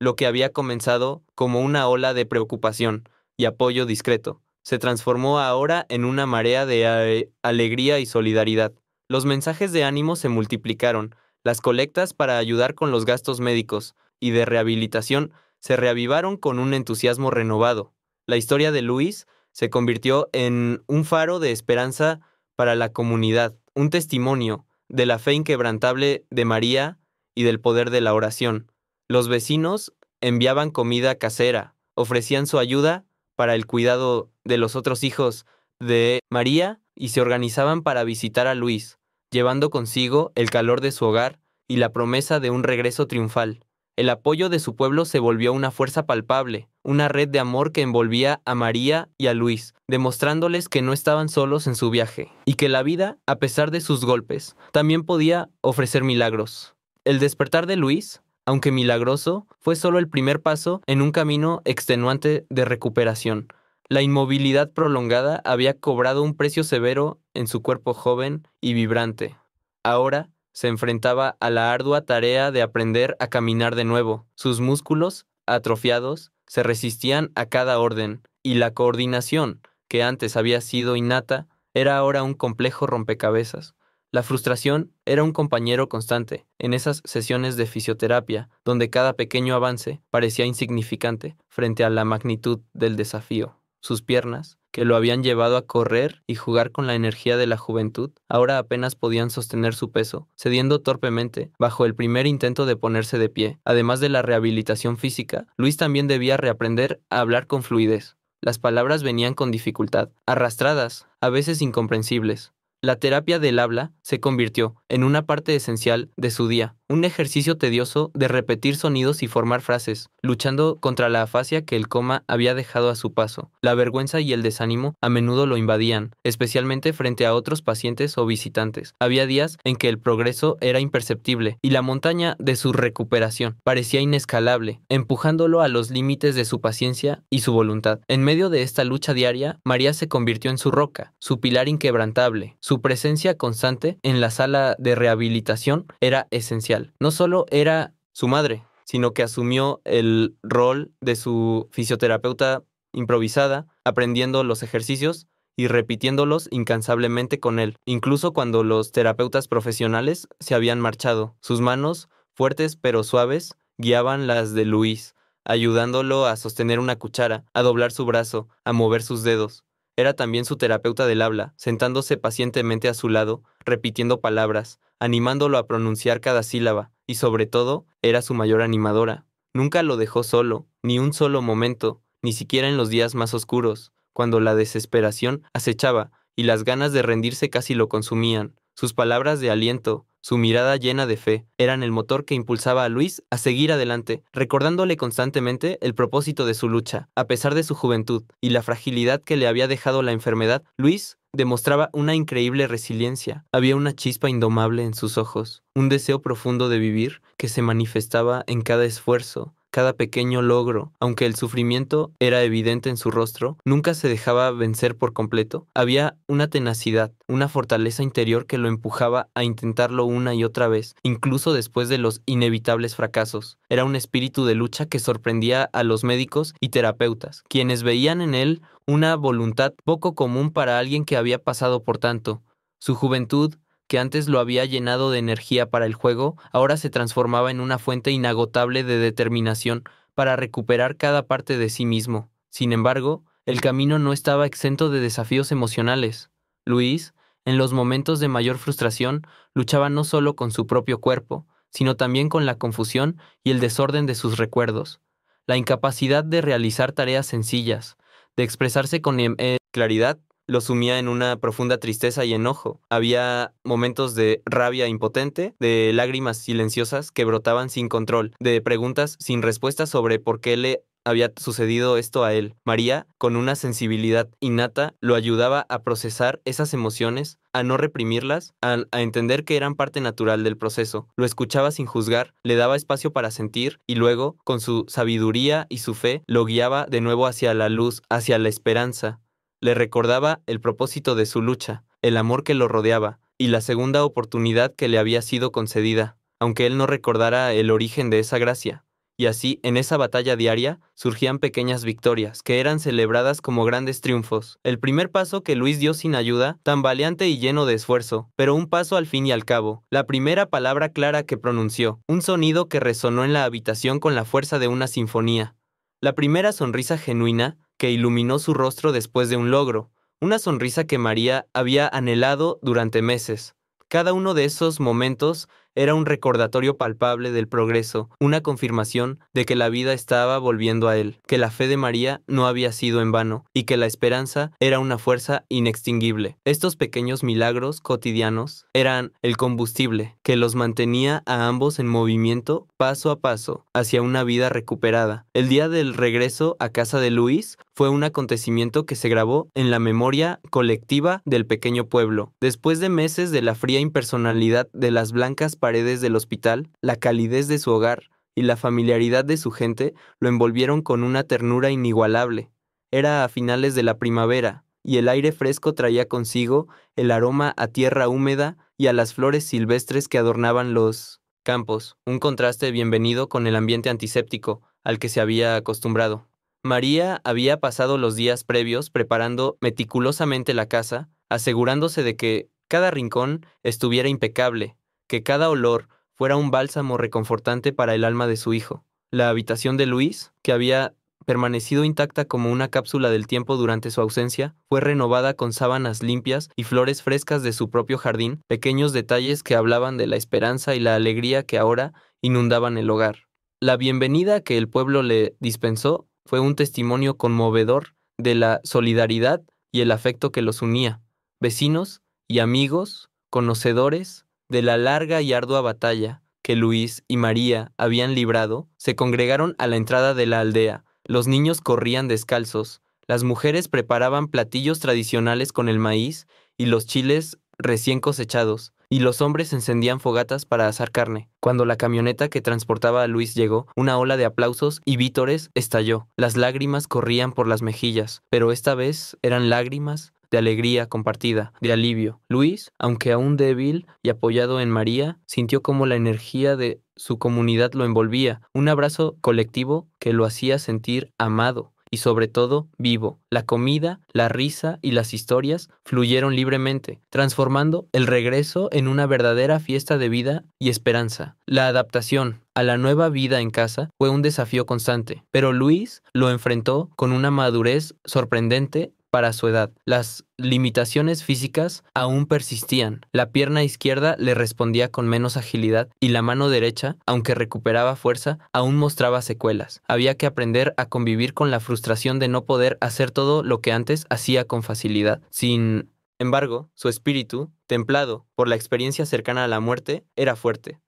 Lo que había comenzado como una ola de preocupación y apoyo discreto, se transformó ahora en una marea de alegría y solidaridad. Los mensajes de ánimo se multiplicaron, las colectas para ayudar con los gastos médicos y de rehabilitación se reavivaron con un entusiasmo renovado. La historia de Luis se convirtió en un faro de esperanza para la comunidad, un testimonio de la fe inquebrantable de María y del poder de la oración. Los vecinos enviaban comida casera, ofrecían su ayuda para el cuidado de los otros hijos de María y se organizaban para visitar a Luis, llevando consigo el calor de su hogar y la promesa de un regreso triunfal. El apoyo de su pueblo se volvió una fuerza palpable, una red de amor que envolvía a María y a Luis, demostrándoles que no estaban solos en su viaje, y que la vida, a pesar de sus golpes, también podía ofrecer milagros. El despertar de Luis, aunque milagroso, fue solo el primer paso en un camino extenuante de recuperación. La inmovilidad prolongada había cobrado un precio severo en su cuerpo joven y vibrante. Ahora se enfrentaba a la ardua tarea de aprender a caminar de nuevo. Sus músculos, atrofiados, se resistían a cada orden, y la coordinación, que antes había sido innata, era ahora un complejo rompecabezas. La frustración era un compañero constante en esas sesiones de fisioterapia, donde cada pequeño avance parecía insignificante frente a la magnitud del desafío. Sus piernas, que lo habían llevado a correr y jugar con la energía de la juventud, ahora apenas podían sostener su peso, cediendo torpemente bajo el primer intento de ponerse de pie. Además de la rehabilitación física, Luis también debía reaprender a hablar con fluidez. Las palabras venían con dificultad, arrastradas, a veces incomprensibles. La terapia del habla se convirtió en una parte esencial de su día, un ejercicio tedioso de repetir sonidos y formar frases, luchando contra la afasia que el coma había dejado a su paso. La vergüenza y el desánimo a menudo lo invadían, especialmente frente a otros pacientes o visitantes. Había días en que el progreso era imperceptible y la montaña de su recuperación parecía inescalable, empujándolo a los límites de su paciencia y su voluntad. En medio de esta lucha diaria, María se convirtió en su roca, su pilar inquebrantable. Su presencia constante en la sala de rehabilitación era esencial. No solo era su madre, sino que asumió el rol de su fisioterapeuta improvisada, aprendiendo los ejercicios y repitiéndolos incansablemente con él, incluso cuando los terapeutas profesionales se habían marchado. Sus manos, fuertes pero suaves, guiaban las de Luis, ayudándolo a sostener una cuchara, a doblar su brazo, a mover sus dedos. Era también su terapeuta del habla, sentándose pacientemente a su lado, repitiendo palabras, animándolo a pronunciar cada sílaba, y sobre todo, era su mayor animadora. Nunca lo dejó solo, ni un solo momento, ni siquiera en los días más oscuros, cuando la desesperación acechaba y las ganas de rendirse casi lo consumían. Sus palabras de aliento, su mirada llena de fe, eran el motor que impulsaba a Luis a seguir adelante, recordándole constantemente el propósito de su lucha. A pesar de su juventud y la fragilidad que le había dejado la enfermedad, Luis demostraba una increíble resiliencia. Había una chispa indomable en sus ojos, un deseo profundo de vivir que se manifestaba en cada esfuerzo, cada pequeño logro. Aunque el sufrimiento era evidente en su rostro, nunca se dejaba vencer por completo. Había una tenacidad, una fortaleza interior que lo empujaba a intentarlo una y otra vez, incluso después de los inevitables fracasos. Era un espíritu de lucha que sorprendía a los médicos y terapeutas, quienes veían en él una voluntad poco común para alguien que había pasado por tanto. Su juventud, que antes lo había llenado de energía para el juego, ahora se transformaba en una fuente inagotable de determinación para recuperar cada parte de sí mismo. Sin embargo, el camino no estaba exento de desafíos emocionales. Luis, en los momentos de mayor frustración, luchaba no solo con su propio cuerpo, sino también con la confusión y el desorden de sus recuerdos. La incapacidad de realizar tareas sencillas, de expresarse con claridad, lo sumía en una profunda tristeza y enojo. Había momentos de rabia impotente, de lágrimas silenciosas que brotaban sin control, de preguntas sin respuesta sobre por qué le había sucedido esto a él. María, con una sensibilidad innata, lo ayudaba a procesar esas emociones, a no reprimirlas, a entender que eran parte natural del proceso. Lo escuchaba sin juzgar, le daba espacio para sentir y luego, con su sabiduría y su fe, lo guiaba de nuevo hacia la luz, hacia la esperanza. Le recordaba el propósito de su lucha, el amor que lo rodeaba y la segunda oportunidad que le había sido concedida, aunque él no recordara el origen de esa gracia. Y así, en esa batalla diaria, surgían pequeñas victorias, que eran celebradas como grandes triunfos. El primer paso que Luis dio sin ayuda, tan valiente y lleno de esfuerzo, pero un paso al fin y al cabo. La primera palabra clara que pronunció, un sonido que resonó en la habitación con la fuerza de una sinfonía. La primera sonrisa genuina que iluminó su rostro después de un logro, una sonrisa que María había anhelado durante meses. Cada uno de esos momentos era un recordatorio palpable del progreso, una confirmación de que la vida estaba volviendo a él, que la fe de María no había sido en vano y que la esperanza era una fuerza inextinguible. Estos pequeños milagros cotidianos eran el combustible que los mantenía a ambos en movimiento paso a paso hacia una vida recuperada. El día del regreso a casa de Luis fue un acontecimiento que se grabó en la memoria colectiva del pequeño pueblo. Después de meses de la fría impersonalidad de las blancas paredes del hospital, la calidez de su hogar y la familiaridad de su gente lo envolvieron con una ternura inigualable. Era a finales de la primavera, y el aire fresco traía consigo el aroma a tierra húmeda y a las flores silvestres que adornaban los campos, un contraste bienvenido con el ambiente antiséptico al que se había acostumbrado. María había pasado los días previos preparando meticulosamente la casa, asegurándose de que cada rincón estuviera impecable, que cada olor fuera un bálsamo reconfortante para el alma de su hijo. La habitación de Luis, que había permanecido intacta como una cápsula del tiempo durante su ausencia, fue renovada con sábanas limpias y flores frescas de su propio jardín, pequeños detalles que hablaban de la esperanza y la alegría que ahora inundaban el hogar. La bienvenida que el pueblo le dispensó fue un testimonio conmovedor de la solidaridad y el afecto que los unía. Vecinos y amigos, conocedores de la larga y ardua batalla que Luis y María habían librado, se congregaron a la entrada de la aldea. Los niños corrían descalzos, las mujeres preparaban platillos tradicionales con el maíz y los chiles recién cosechados, y los hombres encendían fogatas para asar carne. Cuando la camioneta que transportaba a Luis llegó, una ola de aplausos y vítores estalló. Las lágrimas corrían por las mejillas, pero esta vez eran lágrimas de alegría compartida, de alivio. Luis, aunque aún débil y apoyado en María, sintió como la energía de su comunidad lo envolvía, un abrazo colectivo que lo hacía sentir amado y sobre todo vivo. La comida, la risa y las historias fluyeron libremente, transformando el regreso en una verdadera fiesta de vida y esperanza. La adaptación a la nueva vida en casa fue un desafío constante, pero Luis lo enfrentó con una madurez sorprendente para su edad. Las limitaciones físicas aún persistían. La pierna izquierda le respondía con menos agilidad y la mano derecha, aunque recuperaba fuerza, aún mostraba secuelas. Había que aprender a convivir con la frustración de no poder hacer todo lo que antes hacía con facilidad. Sin embargo, su espíritu, templado por la experiencia cercana a la muerte, era fuerte.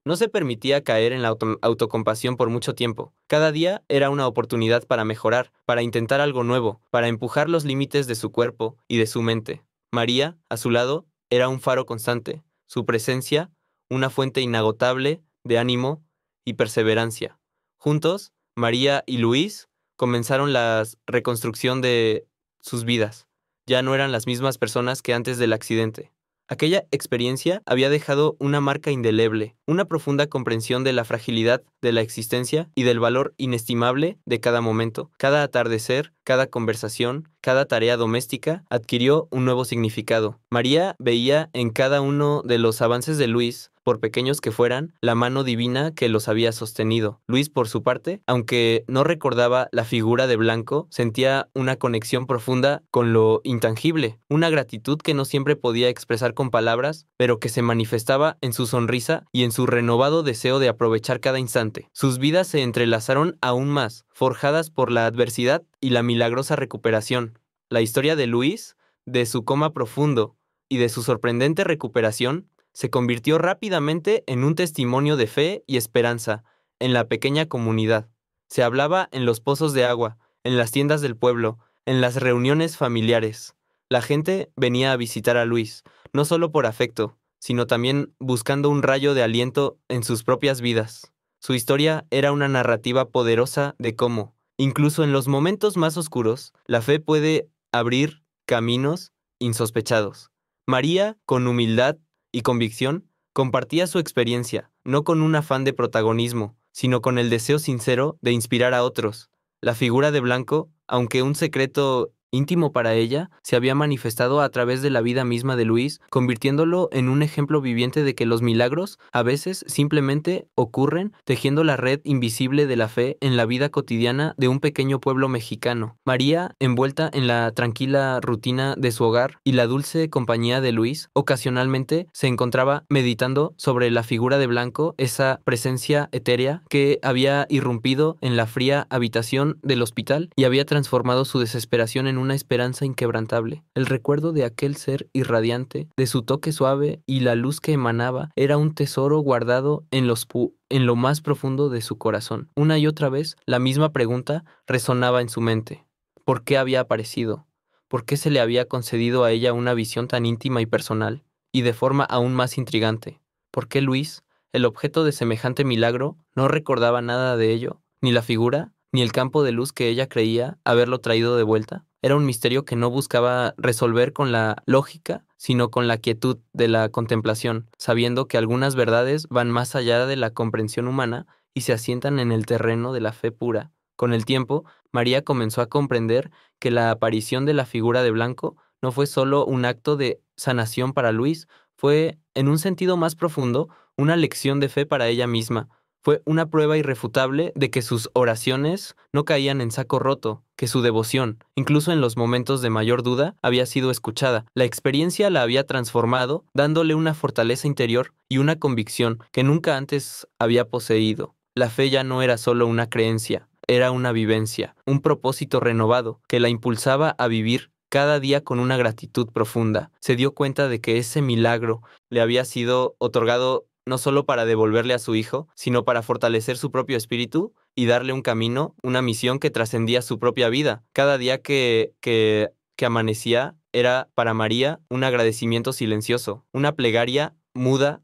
No se permitía caer en la autocompasión por mucho tiempo. Cada día era una oportunidad para mejorar, para intentar algo nuevo, para empujar los límites de su cuerpo y de su mente. María, a su lado, era un faro constante. Su presencia, una fuente inagotable de ánimo y perseverancia. Juntos, María y Luis comenzaron la reconstrucción de sus vidas. Ya no eran las mismas personas que antes del accidente. Aquella experiencia había dejado una marca indeleble, una profunda comprensión de la fragilidad de la existencia y del valor inestimable de cada momento. Cada atardecer, cada conversación, cada tarea doméstica adquirió un nuevo significado. María veía en cada uno de los avances de Luis, por pequeños que fueran, la mano divina que los había sostenido. Luis, por su parte, aunque no recordaba la figura de Blanco, sentía una conexión profunda con lo intangible, una gratitud que no siempre podía expresar con palabras, pero que se manifestaba en su sonrisa y en su renovado deseo de aprovechar cada instante. Sus vidas se entrelazaron aún más, forjadas por la adversidad y la milagrosa recuperación. La historia de Luis, de su coma profundo y de su sorprendente recuperación, se convirtió rápidamente en un testimonio de fe y esperanza en la pequeña comunidad. Se hablaba en los pozos de agua, en las tiendas del pueblo, en las reuniones familiares. La gente venía a visitar a Luis, no solo por afecto, sino también buscando un rayo de aliento en sus propias vidas. Su historia era una narrativa poderosa de cómo, incluso en los momentos más oscuros, la fe puede abrir caminos insospechados. María, con humildad y convicción, compartía su experiencia, no con un afán de protagonismo, sino con el deseo sincero de inspirar a otros. La figura de Blanco, aunque un secreto íntimo para ella, se había manifestado a través de la vida misma de Luis, convirtiéndolo en un ejemplo viviente de que los milagros a veces simplemente ocurren tejiendo la red invisible de la fe en la vida cotidiana de un pequeño pueblo mexicano. María, envuelta en la tranquila rutina de su hogar y la dulce compañía de Luis, ocasionalmente se encontraba meditando sobre la figura de Blanco, esa presencia etérea que había irrumpido en la fría habitación del hospital y había transformado su desesperación en una esperanza inquebrantable. El recuerdo de aquel ser irradiante, de su toque suave y la luz que emanaba, era un tesoro guardado en lo más profundo de su corazón. Una y otra vez, la misma pregunta resonaba en su mente. ¿Por qué había aparecido? ¿Por qué se le había concedido a ella una visión tan íntima y personal? Y de forma aún más intrigante, ¿por qué Luis, el objeto de semejante milagro, no recordaba nada de ello? ¿Ni la figura, ni el campo de luz que ella creía haberlo traído de vuelta? Era un misterio que no buscaba resolver con la lógica, sino con la quietud de la contemplación, sabiendo que algunas verdades van más allá de la comprensión humana y se asientan en el terreno de la fe pura. Con el tiempo, María comenzó a comprender que la aparición de la figura de Blanco no fue solo un acto de sanación para Luis, fue, en un sentido más profundo, una lección de fe para ella misma. Fue una prueba irrefutable de que sus oraciones no caían en saco roto, que su devoción, incluso en los momentos de mayor duda, había sido escuchada. La experiencia la había transformado, dándole una fortaleza interior y una convicción que nunca antes había poseído. La fe ya no era solo una creencia, era una vivencia, un propósito renovado que la impulsaba a vivir cada día con una gratitud profunda. Se dio cuenta de que ese milagro le había sido otorgado no solo para devolverle a su hijo, sino para fortalecer su propio espíritu y darle un camino, una misión que trascendía su propia vida. Cada día que amanecía era para María un agradecimiento silencioso, una plegaria muda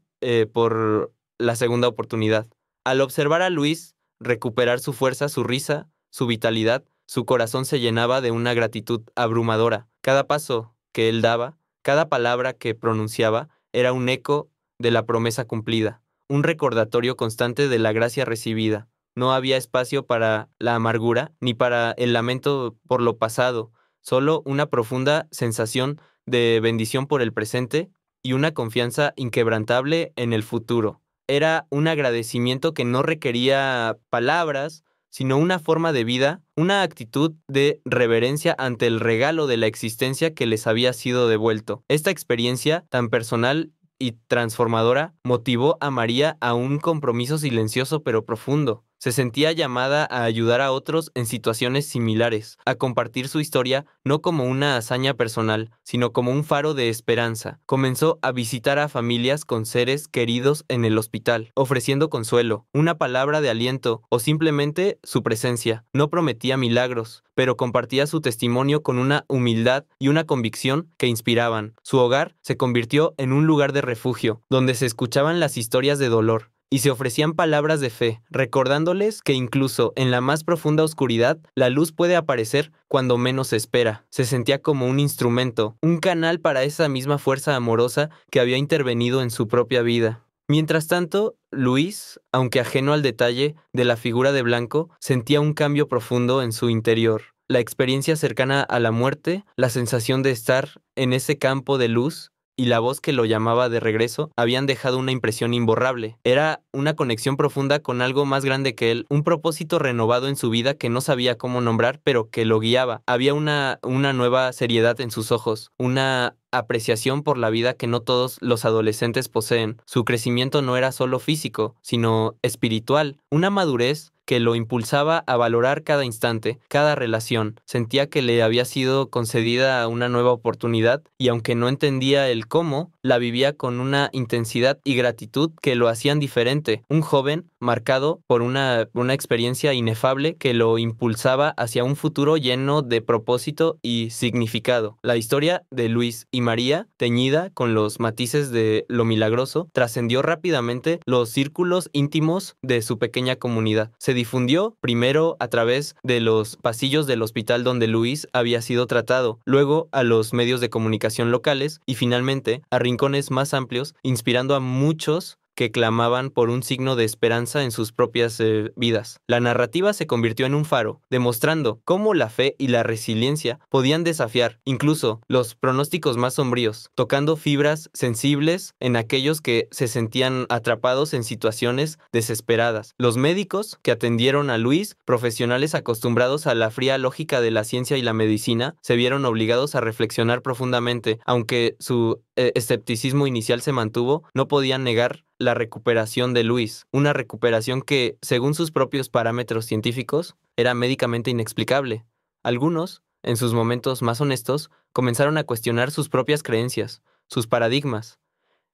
por la segunda oportunidad. Al observar a Luis recuperar su fuerza, su risa, su vitalidad, su corazón se llenaba de una gratitud abrumadora. Cada paso que él daba, cada palabra que pronunciaba, era un eco de la promesa cumplida, un recordatorio constante de la gracia recibida. No había espacio para la amargura ni para el lamento por lo pasado, solo una profunda sensación de bendición por el presente y una confianza inquebrantable en el futuro. Era un agradecimiento que no requería palabras, sino una forma de vida, una actitud de reverencia ante el regalo de la existencia que les había sido devuelto. Esta experiencia tan personal y transformadora motivó a María a un compromiso silencioso pero profundo. Se sentía llamada a ayudar a otros en situaciones similares, a compartir su historia no como una hazaña personal, sino como un faro de esperanza. Comenzó a visitar a familias con seres queridos en el hospital, ofreciendo consuelo, una palabra de aliento o simplemente su presencia. No prometía milagros, pero compartía su testimonio con una humildad y una convicción que inspiraban. Su hogar se convirtió en un lugar de refugio, donde se escuchaban las historias de dolor y se ofrecían palabras de fe, recordándoles que incluso en la más profunda oscuridad, la luz puede aparecer cuando menos se espera. Se sentía como un instrumento, un canal para esa misma fuerza amorosa que había intervenido en su propia vida. Mientras tanto, Luis, aunque ajeno al detalle de la figura de Blanco, sentía un cambio profundo en su interior. La experiencia cercana a la muerte, la sensación de estar en ese campo de luz, y la voz que lo llamaba de regreso habían dejado una impresión imborrable. Era una conexión profunda con algo más grande que él, un propósito renovado en su vida que no sabía cómo nombrar, pero que lo guiaba. Había una nueva seriedad en sus ojos, una apreciación por la vida que no todos los adolescentes poseen. Su crecimiento no era solo físico, sino espiritual, una madurez que lo impulsaba a valorar cada instante, cada relación. Sentía que le había sido concedida una nueva oportunidad y aunque no entendía el cómo, la vivía con una intensidad y gratitud que lo hacían diferente. Un joven marcado por una experiencia inefable que lo impulsaba hacia un futuro lleno de propósito y significado. La historia de Luis y María, teñida con los matices de lo milagroso, trascendió rápidamente los círculos íntimos de su pequeña comunidad. Se difundió primero a través de los pasillos del hospital donde Luis había sido tratado, luego a los medios de comunicación locales y finalmente a rincones más amplios, inspirando a muchos que clamaban por un signo de esperanza en sus propias vidas. La narrativa se convirtió en un faro, demostrando cómo la fe y la resiliencia podían desafiar incluso los pronósticos más sombríos, tocando fibras sensibles en aquellos que se sentían atrapados en situaciones desesperadas. Los médicos que atendieron a Luis, profesionales acostumbrados a la fría lógica de la ciencia y la medicina, se vieron obligados a reflexionar profundamente. Aunque su escepticismo inicial se mantuvo, no podían negar la recuperación de Luis, una recuperación que, según sus propios parámetros científicos, era médicamente inexplicable. Algunos, en sus momentos más honestos, comenzaron a cuestionar sus propias creencias, sus paradigmas.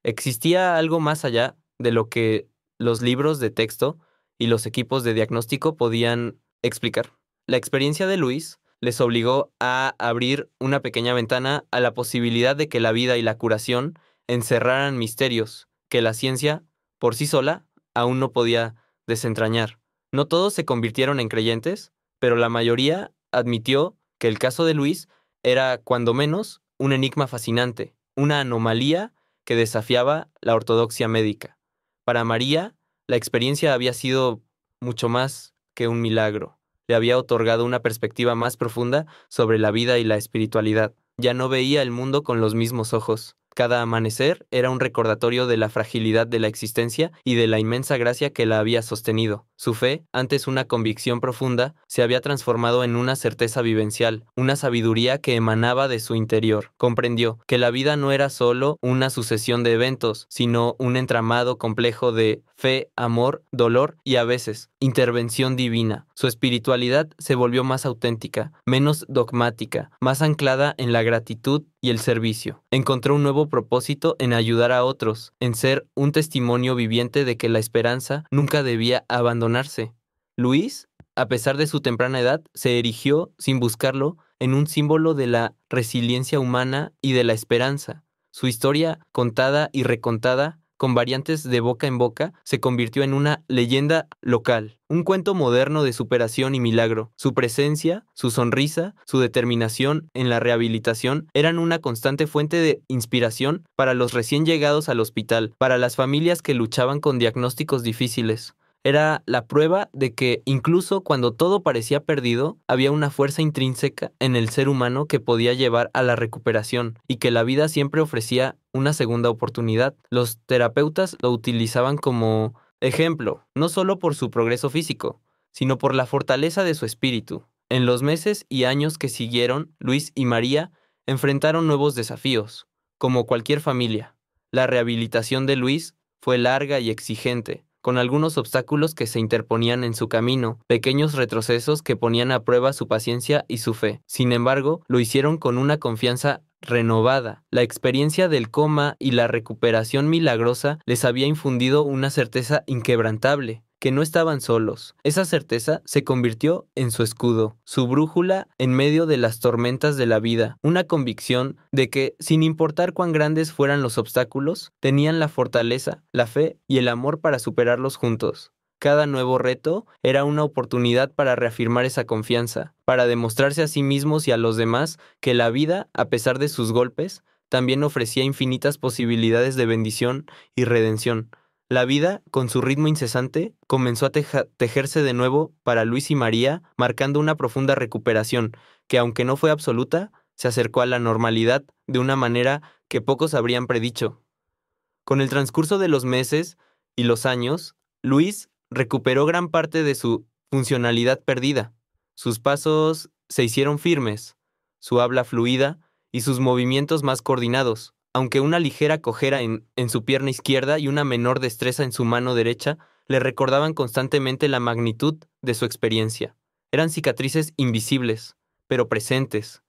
¿Existía algo más allá de lo que los libros de texto y los equipos de diagnóstico podían explicar? La experiencia de Luis les obligó a abrir una pequeña ventana a la posibilidad de que la vida y la curación encerraran misterios que la ciencia, por sí sola, aún no podía desentrañar. No todos se convirtieron en creyentes, pero la mayoría admitió que el caso de Luis era, cuando menos, un enigma fascinante, una anomalía que desafiaba la ortodoxia médica. Para María, la experiencia había sido mucho más que un milagro. Le había otorgado una perspectiva más profunda sobre la vida y la espiritualidad. Ya no veía el mundo con los mismos ojos. Cada amanecer era un recordatorio de la fragilidad de la existencia y de la inmensa gracia que la había sostenido. Su fe, antes una convicción profunda, se había transformado en una certeza vivencial, una sabiduría que emanaba de su interior. Comprendió que la vida no era solo una sucesión de eventos, sino un entramado complejo de fe, amor, dolor y a veces intervención divina. Su espiritualidad se volvió más auténtica, menos dogmática, más anclada en la gratitud y el servicio. Encontró un nuevo propósito en ayudar a otros, en ser un testimonio viviente de que la esperanza nunca debía abandonarse. Luis, a pesar de su temprana edad, se erigió, sin buscarlo, en un símbolo de la resiliencia humana y de la esperanza. Su historia, contada y recontada, con variantes de boca en boca, se convirtió en una leyenda local, un cuento moderno de superación y milagro. Su presencia, su sonrisa, su determinación en la rehabilitación eran una constante fuente de inspiración para los recién llegados al hospital, para las familias que luchaban con diagnósticos difíciles. Era la prueba de que, incluso cuando todo parecía perdido, había una fuerza intrínseca en el ser humano que podía llevar a la recuperación y que la vida siempre ofrecía una segunda oportunidad. Los terapeutas lo utilizaban como ejemplo, no solo por su progreso físico, sino por la fortaleza de su espíritu. En los meses y años que siguieron, Luis y María enfrentaron nuevos desafíos, como cualquier familia. La rehabilitación de Luis fue larga y exigente, con algunos obstáculos que se interponían en su camino, pequeños retrocesos que ponían a prueba su paciencia y su fe. Sin embargo, lo hicieron con una confianza renovada. La experiencia del coma y la recuperación milagrosa les había infundido una certeza inquebrantable, que no estaban solos. Esa certeza se convirtió en su escudo, su brújula en medio de las tormentas de la vida, una convicción de que, sin importar cuán grandes fueran los obstáculos, tenían la fortaleza, la fe y el amor para superarlos juntos. Cada nuevo reto era una oportunidad para reafirmar esa confianza, para demostrarse a sí mismos y a los demás que la vida, a pesar de sus golpes, también ofrecía infinitas posibilidades de bendición y redención. La vida, con su ritmo incesante, comenzó a tejerse de nuevo para Luis y María, marcando una profunda recuperación, que aunque no fue absoluta, se acercó a la normalidad de una manera que pocos habrían predicho. Con el transcurso de los meses y los años, Luis recuperó gran parte de su funcionalidad perdida. Sus pasos se hicieron firmes, su habla fluida y sus movimientos más coordinados, aunque una ligera cojera en su pierna izquierda y una menor destreza en su mano derecha le recordaban constantemente la magnitud de su experiencia. Eran cicatrices invisibles, pero presentes,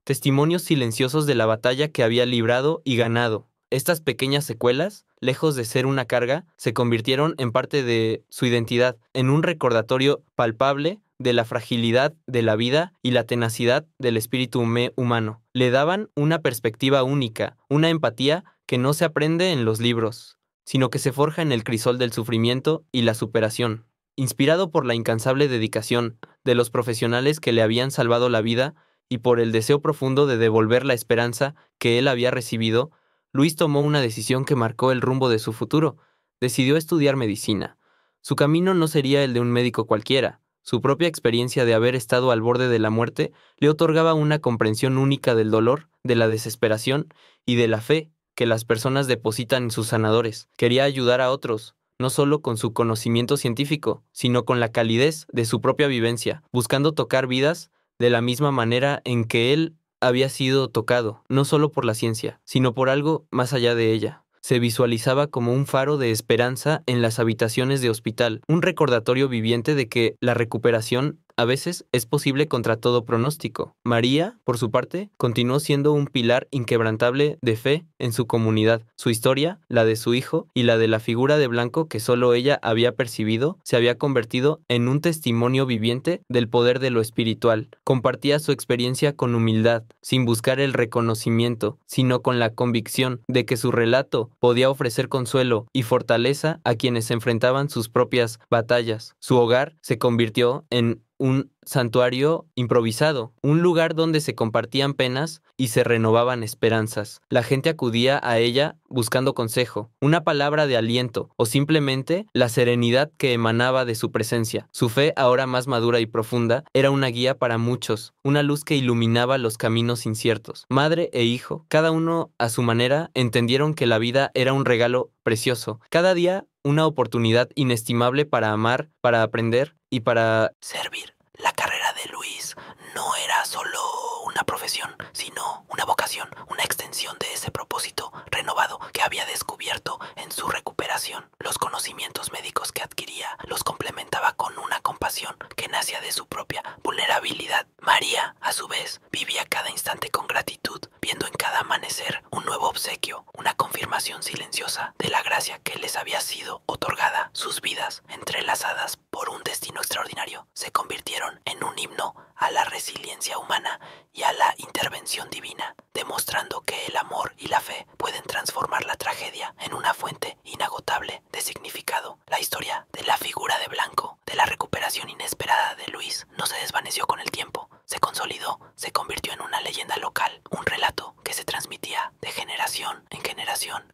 testimonios silenciosos de la batalla que había librado y ganado. Estas pequeñas secuelas, lejos de ser una carga, se convirtieron en parte de su identidad, en un recordatorio palpable de la fragilidad de la vida y la tenacidad del espíritu humano. Le daban una perspectiva única, una empatía que no se aprende en los libros, sino que se forja en el crisol del sufrimiento y la superación. Inspirado por la incansable dedicación de los profesionales que le habían salvado la vida y por el deseo profundo de devolver la esperanza que él había recibido, Luis tomó una decisión que marcó el rumbo de su futuro. Decidió estudiar medicina. Su camino no sería el de un médico cualquiera. Su propia experiencia de haber estado al borde de la muerte le otorgaba una comprensión única del dolor, de la desesperación y de la fe que las personas depositan en sus sanadores. Quería ayudar a otros, no solo con su conocimiento científico, sino con la calidez de su propia vivencia, buscando tocar vidas de la misma manera en que él había sido tocado, no solo por la ciencia, sino por algo más allá de ella. Se visualizaba como un faro de esperanza en las habitaciones de hospital, un recordatorio viviente de que la recuperación a veces es posible contra todo pronóstico. María, por su parte, continuó siendo un pilar inquebrantable de fe en su comunidad. Su historia, la de su hijo y la de la figura de blanco que solo ella había percibido, se había convertido en un testimonio viviente del poder de lo espiritual. Compartía su experiencia con humildad, sin buscar el reconocimiento, sino con la convicción de que su relato podía ofrecer consuelo y fortaleza a quienes enfrentaban sus propias batallas. Su hogar se convirtió en un santuario improvisado, un lugar donde se compartían penas y se renovaban esperanzas. La gente acudía a ella buscando consejo, una palabra de aliento o simplemente la serenidad que emanaba de su presencia. Su fe, ahora más madura y profunda, era una guía para muchos, una luz que iluminaba los caminos inciertos. Madre e hijo, cada uno a su manera, entendieron que la vida era un regalo precioso. Cada día una oportunidad inestimable para amar, para aprender y para servir. La carrera de Luis no era solo una profesión, sino una vocación, una extensión de ese propósito renovado que había descubierto en su recuperación. Los conocimientos médicos que adquiría los complementaba con una compasión que nacía de su propia vulnerabilidad. María, a su vez, vivía cada instante con gratitud, viendo en cada amanecer un nuevo obsequio, una confirmación silenciosa de la gracia que les había sido otorgada. Sus vidas, entrelazadas por un destino extraordinario, se convirtieron en un himno a la resiliencia humana y a la intervención divina, demostrando que el amor y la fe pueden transformar la tragedia en una fuente inagotable de significado. La historia de la figura de blanco, de la recuperación inesperada de Luis, no se desvaneció con el tiempo, se consolidó, se convirtió en una leyenda local, un relato que se transmitía de generación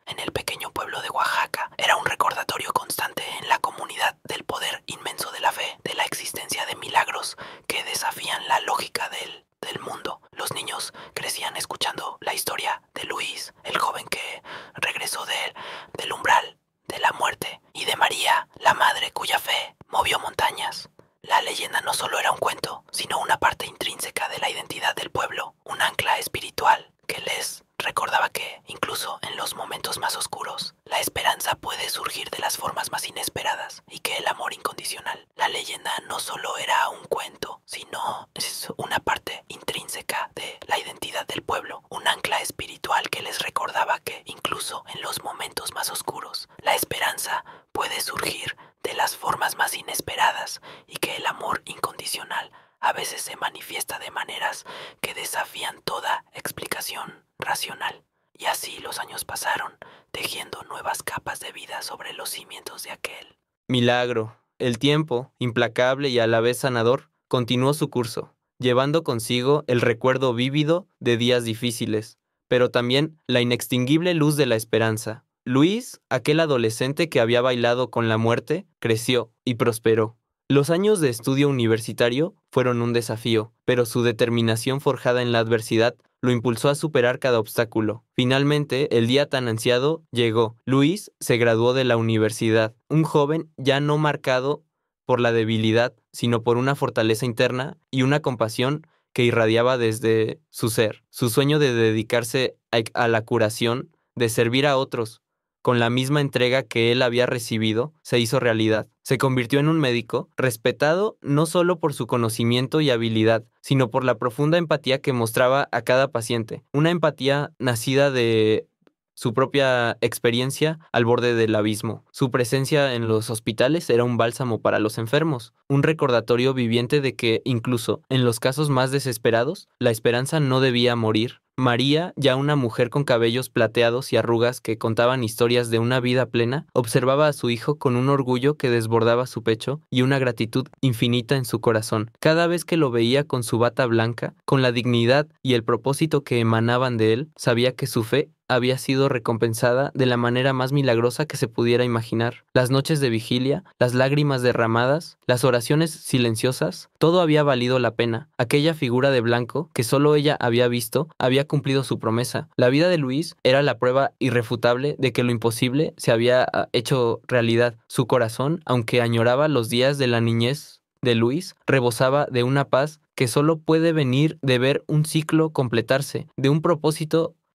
en el pequeño pueblo de Oaxaca. Era un recordatorio constante en la comunidad del poder inmenso de la fe, de la existencia de milagros que desafían la lógica del mundo. Los niños crecían escuchando la historia de Luis, el joven que regresó del umbral de la muerte, y de María, la madre cuya fe movió montañas. La leyenda no solo era un cuento, sino una parte intrínseca de la identidad del pueblo, un ancla espiritual que les recordaba que, incluso en los momentos más oscuros, la esperanza puede surgir de las formas más inesperadas y que el amor incondicional. La leyenda no solo era un cuento, sino es una parte intrínseca de la identidad del pueblo, un ancla espiritual que les recordaba que, incluso en los momentos más oscuros, la esperanza puede surgir de las formas más inesperadas y que el amor incondicional a veces se manifiesta de maneras que desafían toda explicación racional. Y así los años pasaron, tejiendo nuevas capas de vida sobre los cimientos de aquel milagro. El tiempo, implacable y a la vez sanador, continuó su curso, llevando consigo el recuerdo vívido de días difíciles, pero también la inextinguible luz de la esperanza. Luis, aquel adolescente que había bailado con la muerte, creció y prosperó. Los años de estudio universitario fueron un desafío, pero su determinación forjada en la adversidad lo impulsó a superar cada obstáculo. Finalmente, el día tan ansiado llegó. Luis se graduó de la universidad, un joven ya no marcado por la debilidad, sino por una fortaleza interna y una compasión que irradiaba desde su ser. Su sueño de dedicarse a la curación, de servir a otros, con la misma entrega que él había recibido, se hizo realidad. Se convirtió en un médico respetado no solo por su conocimiento y habilidad, sino por la profunda empatía que mostraba a cada paciente. Una empatía nacida de su propia experiencia al borde del abismo. Su presencia en los hospitales era un bálsamo para los enfermos, un recordatorio viviente de que, incluso en los casos más desesperados, la esperanza no debía morir. María, ya una mujer con cabellos plateados y arrugas que contaban historias de una vida plena, observaba a su hijo con un orgullo que desbordaba su pecho y una gratitud infinita en su corazón. Cada vez que lo veía con su bata blanca, con la dignidad y el propósito que emanaban de él, sabía que su fe había sido recompensada de la manera más milagrosa que se pudiera imaginar. Las noches de vigilia, las lágrimas derramadas, las oraciones silenciosas, todo había valido la pena. Aquella figura de blanco que solo ella había visto, había cumplido su promesa. La vida de Luis era la prueba irrefutable de que lo imposible se había hecho realidad. Su corazón, aunque añoraba los días de la niñez de Luis, rebosaba de una paz que solo puede venir de ver un ciclo completarse, de un propósito